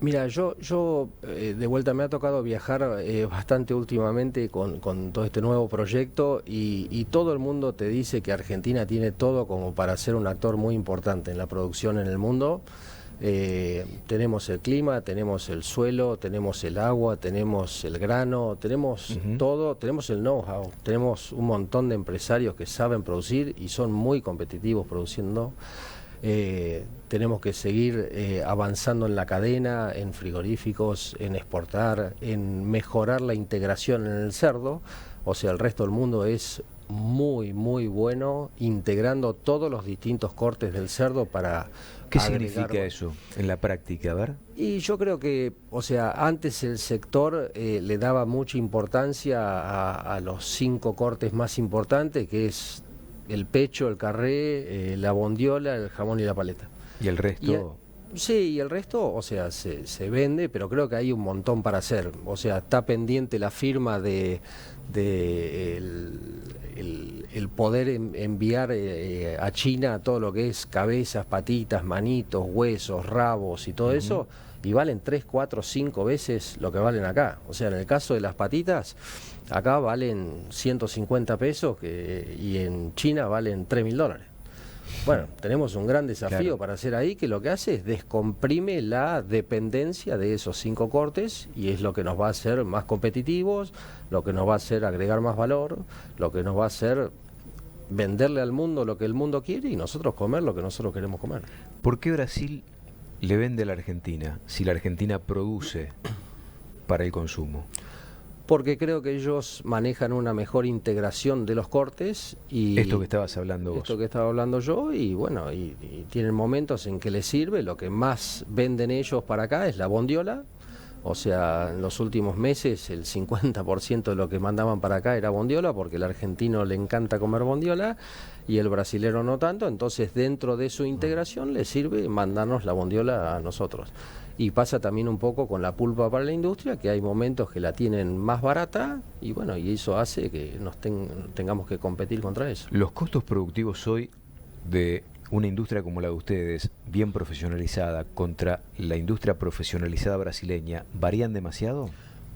S: Mira, yo de vuelta me ha tocado viajar bastante últimamente con todo este nuevo proyecto y todo el mundo te dice que Argentina tiene todo como para ser un actor muy importante en la producción en el mundo. Tenemos el clima, tenemos el suelo, tenemos el agua, tenemos el grano, tenemos todo, tenemos el know-how, tenemos un montón de empresarios que saben producir y son muy competitivos produciendo. Tenemos que seguir avanzando en la cadena, en frigoríficos, en exportar, en mejorar la integración en el cerdo. O sea, el resto del mundo es muy, muy bueno integrando todos los distintos cortes del cerdo para...
A: ¿Qué significa eso en la práctica? A ver.
S: Y yo creo que, o sea, antes el sector le daba mucha importancia a los 5 cortes más importantes, que es el pecho, el carré, la bondiola, el jamón y la paleta.
A: ¿Y el resto?
S: Sí, y el resto, o sea, se vende, pero creo que hay un montón para hacer. O sea, está pendiente la firma de el poder enviar a China todo lo que es cabezas, patitas, manitos, huesos, rabos y todo eso, y valen 3, 4, 5 veces lo que valen acá. O sea, en el caso de las patitas, acá valen 150 pesos y en China valen $3.000. Bueno, tenemos un gran desafío para hacer ahí, que lo que hace es descomprime la dependencia de esos 5 cortes y es lo que nos va a hacer más competitivos, lo que nos va a hacer agregar más valor, lo que nos va a hacer venderle al mundo lo que el mundo quiere y nosotros comer lo que nosotros queremos comer.
A: ¿Por qué Brasil le vende a la Argentina si la Argentina produce para el consumo?
S: Porque creo que ellos manejan una mejor integración de los cortes y
A: esto que estabas hablando vos.
S: Esto que estaba hablando yo y bueno, y tienen momentos en que les sirve. Lo que más venden ellos para acá es la bondiola. O sea, en los últimos meses el 50% de lo que mandaban para acá era bondiola, porque al argentino le encanta comer bondiola y el brasilero no tanto. Entonces, dentro de su integración les sirve mandarnos la bondiola a nosotros. Y pasa también un poco con la pulpa para la industria, que hay momentos que la tienen más barata y bueno, y eso hace que tengamos que competir contra eso.
A: Los costos productivos hoy de una industria como la de ustedes, bien profesionalizada, contra la industria profesionalizada brasileña, ¿varían demasiado?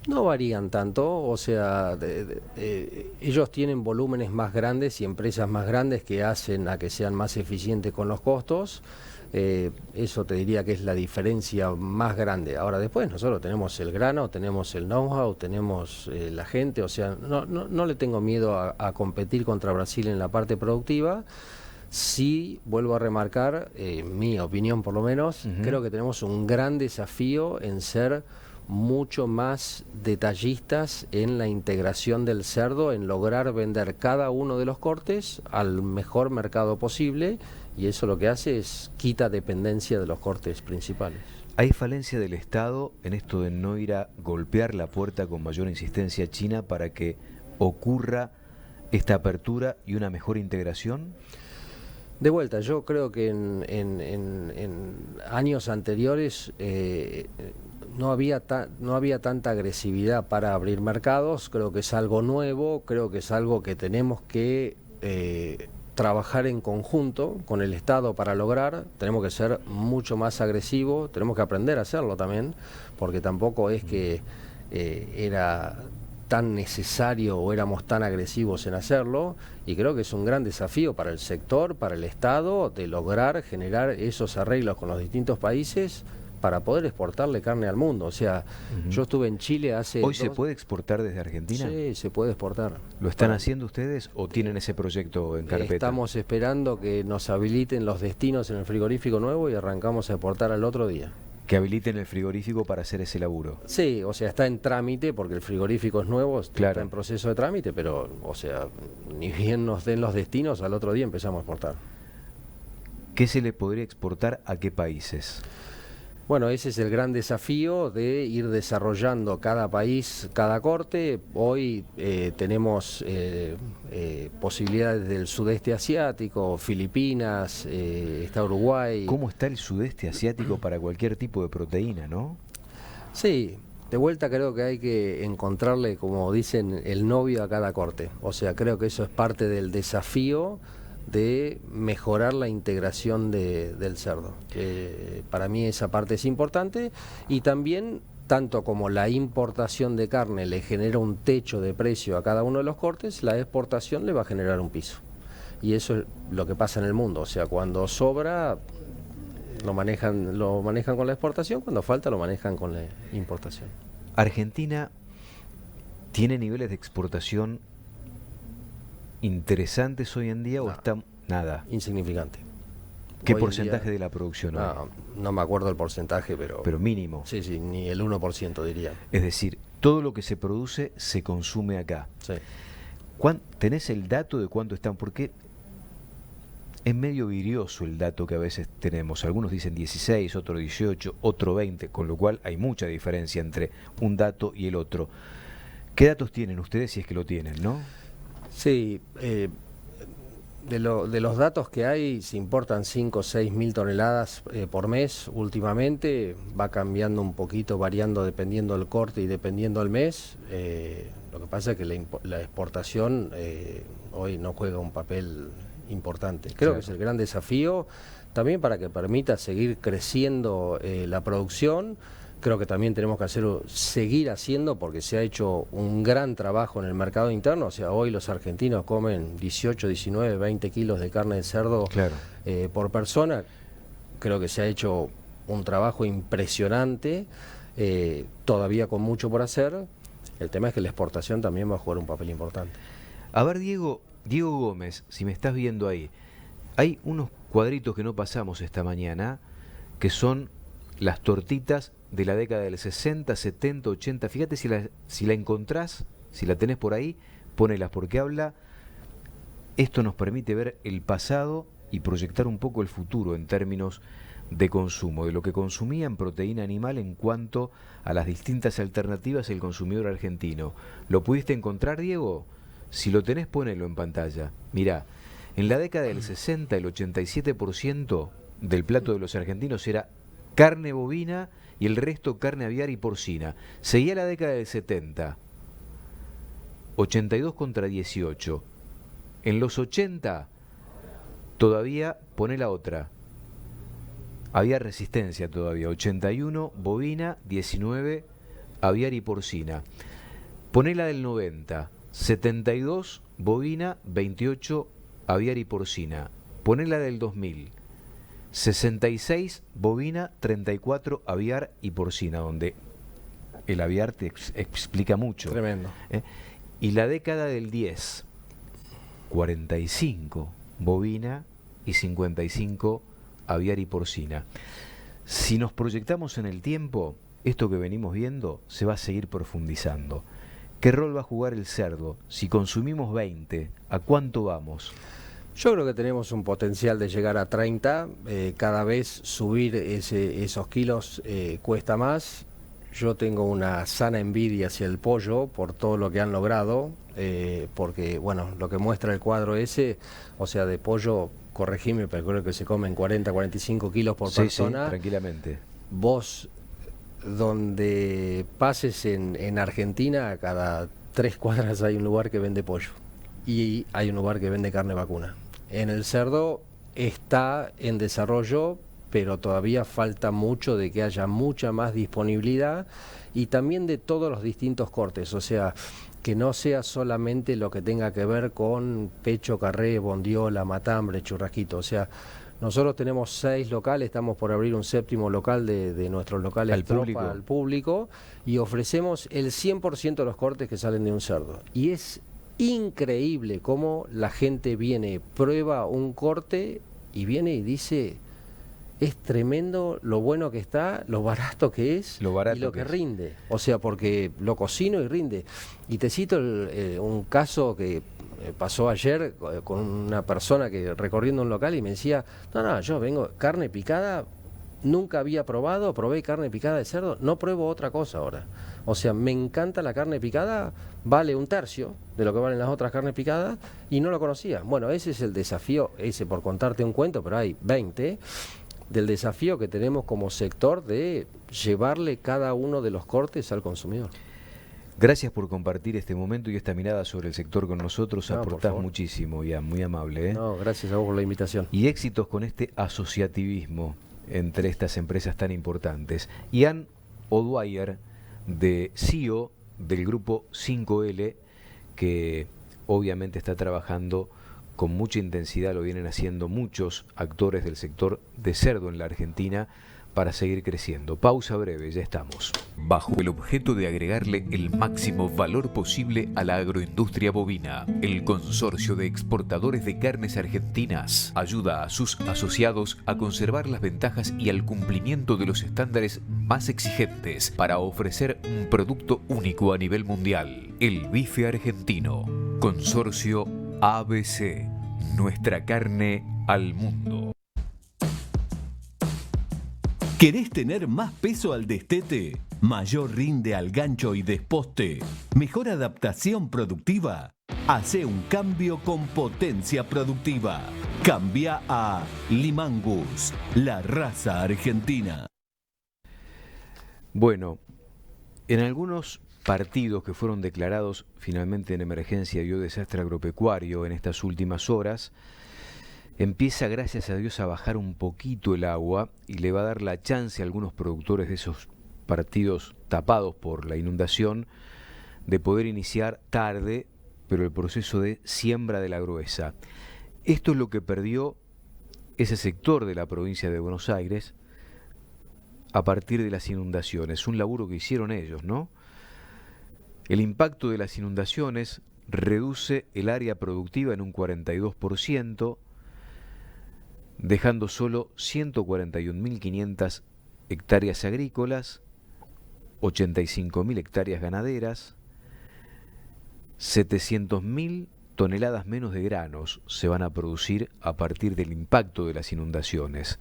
S: No varían tanto, o sea, ellos tienen volúmenes más grandes y empresas más grandes que hacen a que sean más eficientes con los costos. Eso te diría que es la diferencia más grande. Ahora después nosotros tenemos el grano, tenemos el know-how, tenemos la gente, o sea, no le tengo miedo a competir contra Brasil en la parte productiva. Sí, vuelvo a remarcar, mi opinión por lo menos, creo que tenemos un gran desafío en ser mucho más detallistas en la integración del cerdo, en lograr vender cada uno de los cortes al mejor mercado posible. Y eso lo que hace es quita dependencia de los cortes principales.
A: ¿Hay falencia del Estado en esto de no ir a golpear la puerta con mayor insistencia a China para que ocurra esta apertura y una mejor integración?
S: De vuelta, yo creo que en años anteriores no había tanta agresividad para abrir mercados. Creo que es algo nuevo, creo que es algo que tenemos que trabajar en conjunto con el Estado para lograr. Tenemos que ser mucho más agresivos, tenemos que aprender a hacerlo también, porque tampoco es que era tan necesario o éramos tan agresivos en hacerlo, y creo que es un gran desafío para el sector, para el Estado, de lograr generar esos arreglos con los distintos países para poder exportarle carne al mundo. O sea, yo estuve en Chile hace...
A: ¿Hoy se puede exportar desde Argentina?
S: Sí, se puede exportar.
A: ¿Lo están haciendo ustedes o tienen ese proyecto en carpeta?
S: Estamos esperando que nos habiliten los destinos en el frigorífico nuevo y arrancamos a exportar al otro día.
A: Que habiliten el frigorífico para hacer ese laburo.
S: Sí, o sea, está en trámite porque el frigorífico es nuevo, está en proceso de trámite, pero, o sea, ni bien nos den los destinos, al otro día empezamos a exportar.
A: ¿Qué se le podría exportar a qué países?
S: Bueno, ese es el gran desafío de ir desarrollando cada país, cada corte. Hoy tenemos posibilidades del sudeste asiático, Filipinas, está Uruguay.
A: ¿Cómo está el sudeste asiático para cualquier tipo de proteína, no?
S: Sí, de vuelta creo que hay que encontrarle, como dicen, el novio a cada corte. O sea, creo que eso es parte del desafío de mejorar la integración del cerdo, que para mí esa parte es importante, y también tanto como la importación de carne le genera un techo de precio a cada uno de los cortes, la exportación le va a generar un piso, y eso es lo que pasa en el mundo. O sea, cuando sobra lo manejan con la exportación, cuando falta lo manejan con la importación.
A: Argentina tiene niveles de exportación interesantes hoy en día, o está nada?
S: Insignificante.
A: ¿Qué porcentaje de la producción hay?
S: No me acuerdo el porcentaje, pero...
A: Pero mínimo.
S: Sí, ni el 1% diría.
A: Es decir, todo lo que se produce se consume acá.
S: Sí.
A: ¿Tenés el dato de cuánto están? Porque es medio virioso el dato que a veces tenemos. Algunos dicen 16, otro 18, otro 20, con lo cual hay mucha diferencia entre un dato y el otro. ¿Qué datos tienen ustedes, si es que lo tienen, no?
S: Sí, de los datos que hay, se importan 5 o 6 mil toneladas por mes últimamente, va cambiando un poquito, variando dependiendo del corte y dependiendo del mes. Lo que pasa es que la exportación hoy no juega un papel importante. Creo que es el gran desafío también para que permita seguir creciendo la producción. Creo que también tenemos que seguir haciendo, porque se ha hecho un gran trabajo en el mercado interno. O sea, hoy los argentinos comen 18, 19, 20 kilos de carne de cerdo por persona. Creo que se ha hecho un trabajo impresionante, todavía con mucho por hacer. El tema es que la exportación también va a jugar un papel importante.
A: A ver, Diego Gómez, si me estás viendo ahí, hay unos cuadritos que no pasamos esta mañana, que son las tortitas de la década del 60, 70, 80. Fíjate si la encontrás, si la tenés por ahí, ponelas, porque esto nos permite ver el pasado y proyectar un poco el futuro en términos de consumo, de lo que consumía en proteína animal en cuanto a las distintas alternativas el consumidor argentino. ¿Lo pudiste encontrar, Diego? Si lo tenés, ponelo en pantalla. Mirá, en la década del 60 el 87% del plato de los argentinos era carne bovina y el resto carne aviar y porcina. Seguía la década del 70, 82 contra 18. En los 80, todavía, poné la otra, había resistencia todavía, 81 bovina, 19 aviar y porcina. Poné la del 90, 72 bovina, 28 aviar y porcina. Poné la del 2000, 66 bovina, 34 aviar y porcina, donde el aviar te explica mucho.
S: Tremendo.
A: Y la década del 10, 45 bovina y 55 aviar y porcina. Si nos proyectamos en el tiempo, esto que venimos viendo se va a seguir profundizando. ¿Qué rol va a jugar el cerdo? Si consumimos 20, ¿a cuánto vamos?
S: Yo creo que tenemos un potencial de llegar a 30, cada vez subir esos kilos cuesta más. Yo tengo una sana envidia hacia el pollo por todo lo que han logrado, porque bueno, lo que muestra el cuadro ese, o sea, de pollo, corregime, pero creo que se comen 40, 45 kilos por persona.
A: Sí, tranquilamente.
S: Vos, donde pases en Argentina, cada 3 cuadras hay un lugar que vende pollo y hay un lugar que vende carne vacuna. En el cerdo está en desarrollo, pero todavía falta mucho de que haya mucha más disponibilidad y también de todos los distintos cortes, o sea, que no sea solamente lo que tenga que ver con pecho, carré, bondiola, matambre, churrasquito. O sea, nosotros tenemos 6 locales, estamos por abrir un 7º local de nuestros locales al público y ofrecemos el 100% de los cortes que salen de un cerdo. Y es increíble cómo la gente viene, prueba un corte y viene y dice: es tremendo lo bueno que está, lo barato que es y lo que rinde. O sea, porque lo cocino y rinde. Y te cito un caso que pasó ayer con una persona que recorriendo un local y me decía: no, yo vengo, carne picada, nunca había probado, probé carne picada de cerdo, no pruebo otra cosa ahora. O sea, me encanta la carne picada, vale 1/3 de lo que valen las otras carnes picadas y no lo conocía. Bueno, ese es el desafío, por contarte un cuento, pero hay 20, del desafío que tenemos como sector de llevarle cada uno de los cortes al consumidor.
A: Gracias por compartir este momento y esta mirada sobre el sector con nosotros. Aportás muchísimo, Ian, muy amable.
S: No, gracias a vos por la invitación.
A: Y éxitos con este asociativismo entre estas empresas tan importantes. Ian O'Dwyer, CEO del grupo 5L, que obviamente está trabajando con mucha intensidad, lo vienen haciendo muchos actores del sector de cerdo en la Argentina, para seguir creciendo. Pausa breve, ya estamos.
C: Bajo el objeto de agregarle el máximo valor posible a la agroindustria bovina, el Consorcio de Exportadores de Carnes Argentinas ayuda a sus asociados a conservar las ventajas y al cumplimiento de los estándares más exigentes para ofrecer un producto único a nivel mundial. El bife argentino. Consorcio ABC. Nuestra carne al mundo.
T: ¿Querés tener más peso al destete? ¿Mayor rinde al gancho y desposte? ¿Mejor adaptación productiva? Hace un cambio con potencia productiva. Cambia a Limangus, la raza argentina.
A: Bueno, en algunos partidos que fueron declarados finalmente en emergencia y o desastre agropecuario en estas últimas horas, empieza, gracias a Dios, a bajar un poquito el agua y le va a dar la chance a algunos productores de esos partidos tapados por la inundación de poder iniciar tarde, pero el proceso de siembra de la gruesa. Esto es lo que perdió ese sector de la provincia de Buenos Aires a partir de las inundaciones. Un laburo que hicieron ellos, ¿no? El impacto de las inundaciones reduce el área productiva en un 42%, dejando solo 141.500 hectáreas agrícolas, 85.000 hectáreas ganaderas, 700.000 toneladas menos de granos se van a producir a partir del impacto de las inundaciones.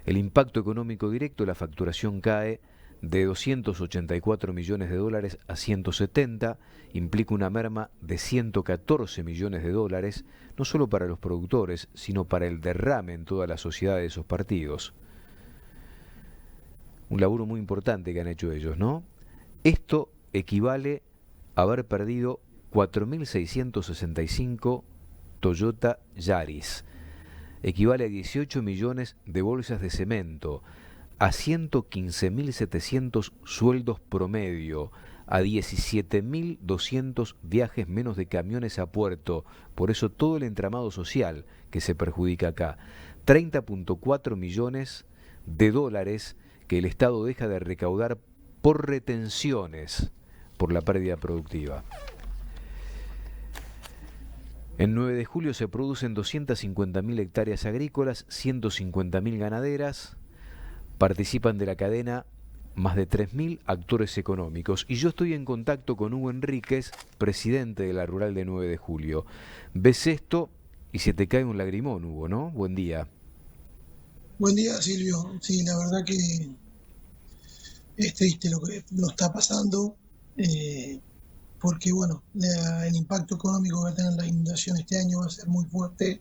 A: El impacto económico directo, la facturación cae de 284 millones de dólares a 170, implica una merma de 114 millones de dólares, no solo para los productores, sino para el derrame en toda la sociedad de esos partidos. Un laburo muy importante que han hecho ellos, ¿no? Esto equivale a haber perdido 4.665 Toyota Yaris. Equivale a 18 millones de bolsas de cemento, a 115.700 sueldos promedio, a 17.200 viajes menos de camiones a puerto. Por eso todo el entramado social que se perjudica acá. 30.4 millones de dólares que el Estado deja de recaudar por retenciones por la pérdida productiva. En 9 de julio se producen 250.000 hectáreas agrícolas, 150.000 ganaderas. Participan de la cadena más de 3.000 actores económicos. Y yo estoy en contacto con Hugo Enríquez, presidente de la Rural de 9 de julio. Ves esto y se te cae un lagrimón, Hugo, ¿no? Buen día.
U: Buen día, Silvio. Sí, la verdad que es triste lo que nos está pasando, porque bueno, el impacto económico que va a tener la inundación este año va a ser muy fuerte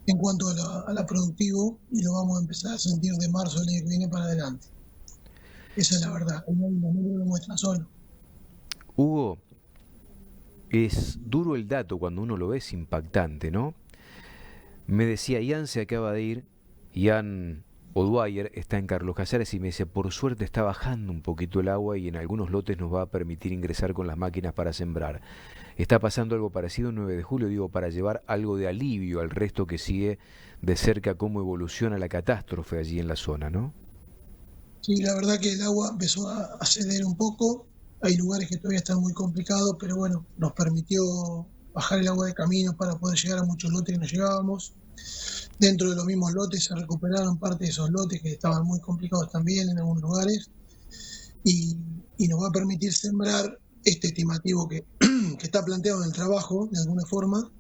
U: en cuanto a la productivo, y lo vamos a empezar a sentir de marzo del año que viene para adelante. Esa es la verdad, el número lo muestra solo.
A: Hugo, es duro el dato cuando uno lo ve, es impactante, ¿no? Me decía, Ian se acaba de ir, Ian O'Dwyer está en Carlos Casares y me dice, por suerte está bajando un poquito el agua y en algunos lotes nos va a permitir ingresar con las máquinas para sembrar. ¿Está pasando algo parecido en 9 de julio? Digo, para llevar algo de alivio al resto que sigue de cerca cómo evoluciona la catástrofe allí en la zona, ¿no?
U: Sí, la verdad que el agua empezó a ceder un poco. Hay lugares que todavía están muy complicados, pero bueno, nos permitió bajar el agua de camino para poder llegar a muchos lotes que no llegábamos. Dentro de los mismos lotes se recuperaron parte de esos lotes que estaban muy complicados también en algunos lugares, y nos va a permitir sembrar este estimativo que está planteado en el trabajo de alguna forma,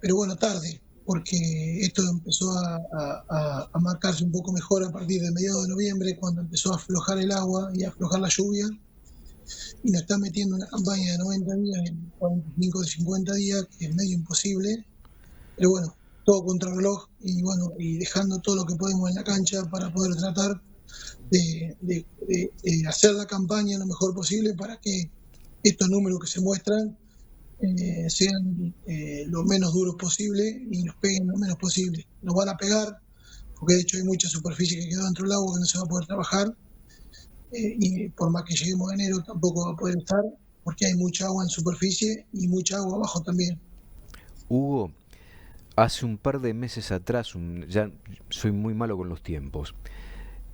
U: pero bueno, tarde, porque esto empezó a marcarse un poco mejor a partir de mediados de noviembre, cuando empezó a aflojar el agua y a aflojar la lluvia, y nos está metiendo una campaña de 90 días, en 45 de 50 días, que es medio imposible, pero bueno, todo contra reloj, y bueno, y dejando todo lo que podemos en la cancha para poder tratar de hacer la campaña lo mejor posible para que estos números que se muestran sean lo menos duros posible y nos peguen lo menos posible. Nos van a pegar, porque de hecho hay mucha superficie que quedó dentro del agua que no se va a poder trabajar, y por más que lleguemos a enero tampoco va a poder estar, porque hay mucha agua en superficie y mucha agua abajo también.
A: Hugo, hace un par de meses atrás, ya soy muy malo con los tiempos,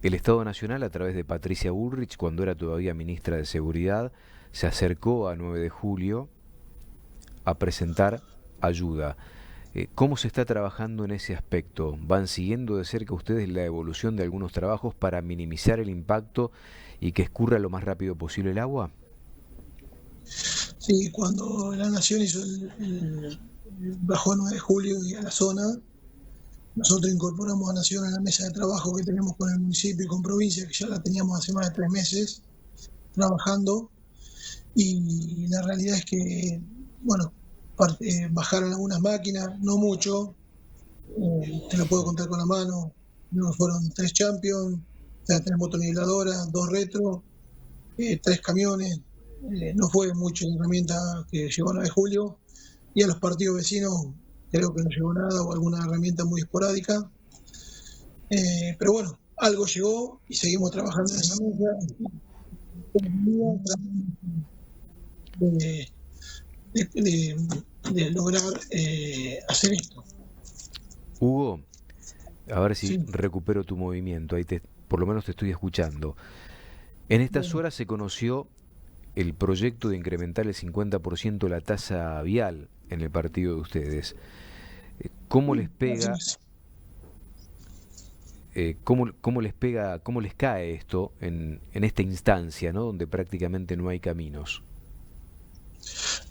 A: el Estado Nacional, a través de Patricia Bullrich, cuando era todavía ministra de Seguridad, se acercó a 9 de julio a presentar ayuda. ¿Cómo se está trabajando en ese aspecto? ¿Van siguiendo de cerca ustedes la evolución de algunos trabajos para minimizar el impacto y que escurra lo más rápido posible el agua?
U: Sí, cuando la Nación hizo bajó a 9 de julio y a la zona, nosotros incorporamos a Nación a la mesa de trabajo que tenemos con el municipio y con provincia, que ya la teníamos hace más de 3 meses trabajando, y la realidad es que, bueno, bajaron algunas máquinas, no mucho, te lo puedo contar con la mano, no fueron 3 Champions, 3 motoniveladoras, 2 retro, 3 camiones, no fue mucho la herramienta que llegó a 9 de julio, y a los partidos vecinos creo que no llegó nada o alguna herramienta muy esporádica, pero bueno, algo llegó y seguimos trabajando en esa mesa de lograr hacer esto.
A: Hugo, a ver si recupero tu movimiento, ahí por lo menos te estoy escuchando. En estas horas se conoció el proyecto de incrementar el 50% la tasa vial en el partido de ustedes. ¿Cómo les pega? ¿Cómo les cae esto en esta instancia, ¿no? Donde prácticamente no hay caminos?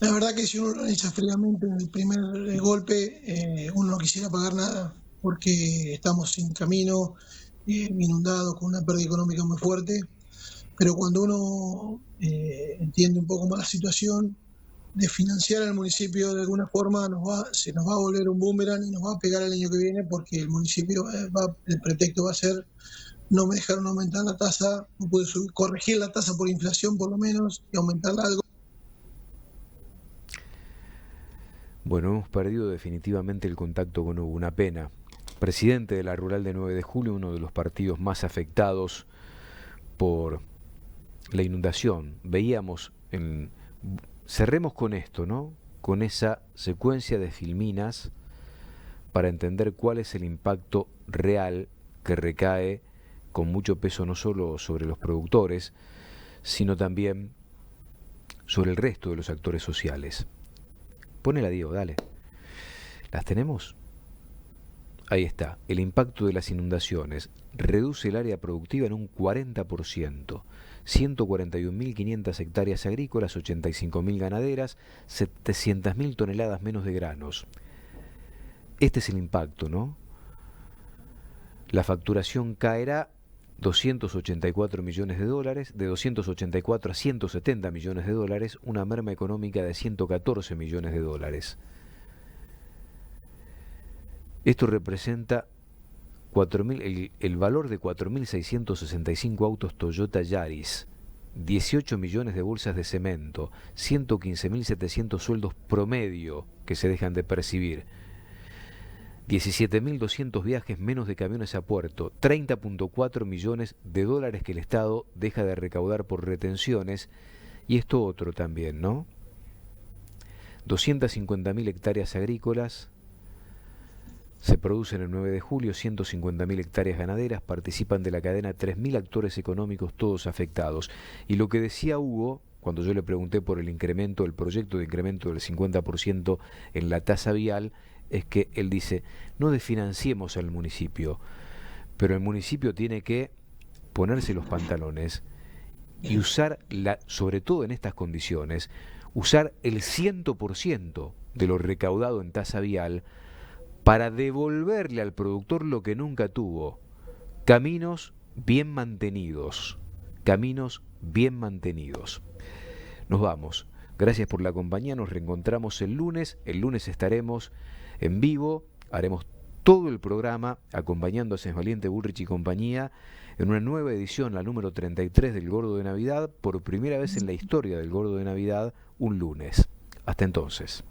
U: La verdad que si uno lo analiza fríamente en el primer golpe, uno no quisiera pagar nada porque estamos sin camino, inundados, con una pérdida económica muy fuerte, pero cuando uno entiende un poco más la situación, de financiar al municipio de alguna forma se nos va a volver un boomerang y nos va a pegar el año que viene, porque el municipio el pretexto va a ser: no me dejaron aumentar la tasa, no pude corregir la tasa por inflación por lo menos y aumentarla algo.
A: Bueno, hemos perdido definitivamente el contacto con Hugo, una pena. Presidente de la Rural de 9 de Julio, uno de los partidos más afectados por la inundación. Veíamos cerremos con esto, ¿no? Con esa secuencia de filminas para entender cuál es el impacto real que recae con mucho peso no solo sobre los productores, sino también sobre el resto de los actores sociales. Ponela, Diego, dale. ¿Las tenemos? Ahí está. El impacto de las inundaciones reduce el área productiva en un 40%. 141.500 hectáreas agrícolas, 85.000 ganaderas, 700.000 toneladas menos de granos. Este es el impacto, ¿no? La facturación caerá 284 millones de dólares, de 284 a 170 millones de dólares, una merma económica de 114 millones de dólares. Esto representa el valor de 4.665 autos Toyota Yaris, 18 millones de bolsas de cemento, 115.700 sueldos promedio que se dejan de percibir, 17.200 viajes menos de camiones a puerto, 30.4 millones de dólares que el Estado deja de recaudar por retenciones, y esto otro también, ¿no? 250.000 hectáreas agrícolas se producen el 9 de julio, 150.000 hectáreas ganaderas, participan de la cadena 3.000 actores económicos, todos afectados. Y lo que decía Hugo, cuando yo le pregunté por el proyecto de incremento del 50% en la tasa vial, es que él dice: no desfinanciemos al municipio, pero el municipio tiene que ponerse los pantalones y usar, sobre todo en estas condiciones, usar el 100% de lo recaudado en tasa vial para devolverle al productor lo que nunca tuvo: caminos bien mantenidos, caminos bien mantenidos. Nos vamos. Gracias por la compañía, nos reencontramos el lunes estaremos en vivo, haremos todo el programa acompañando a Valiente Bullrich y compañía en una nueva edición, la número 33 del Gordo de Navidad, por primera vez en la historia del Gordo de Navidad, un lunes. Hasta entonces.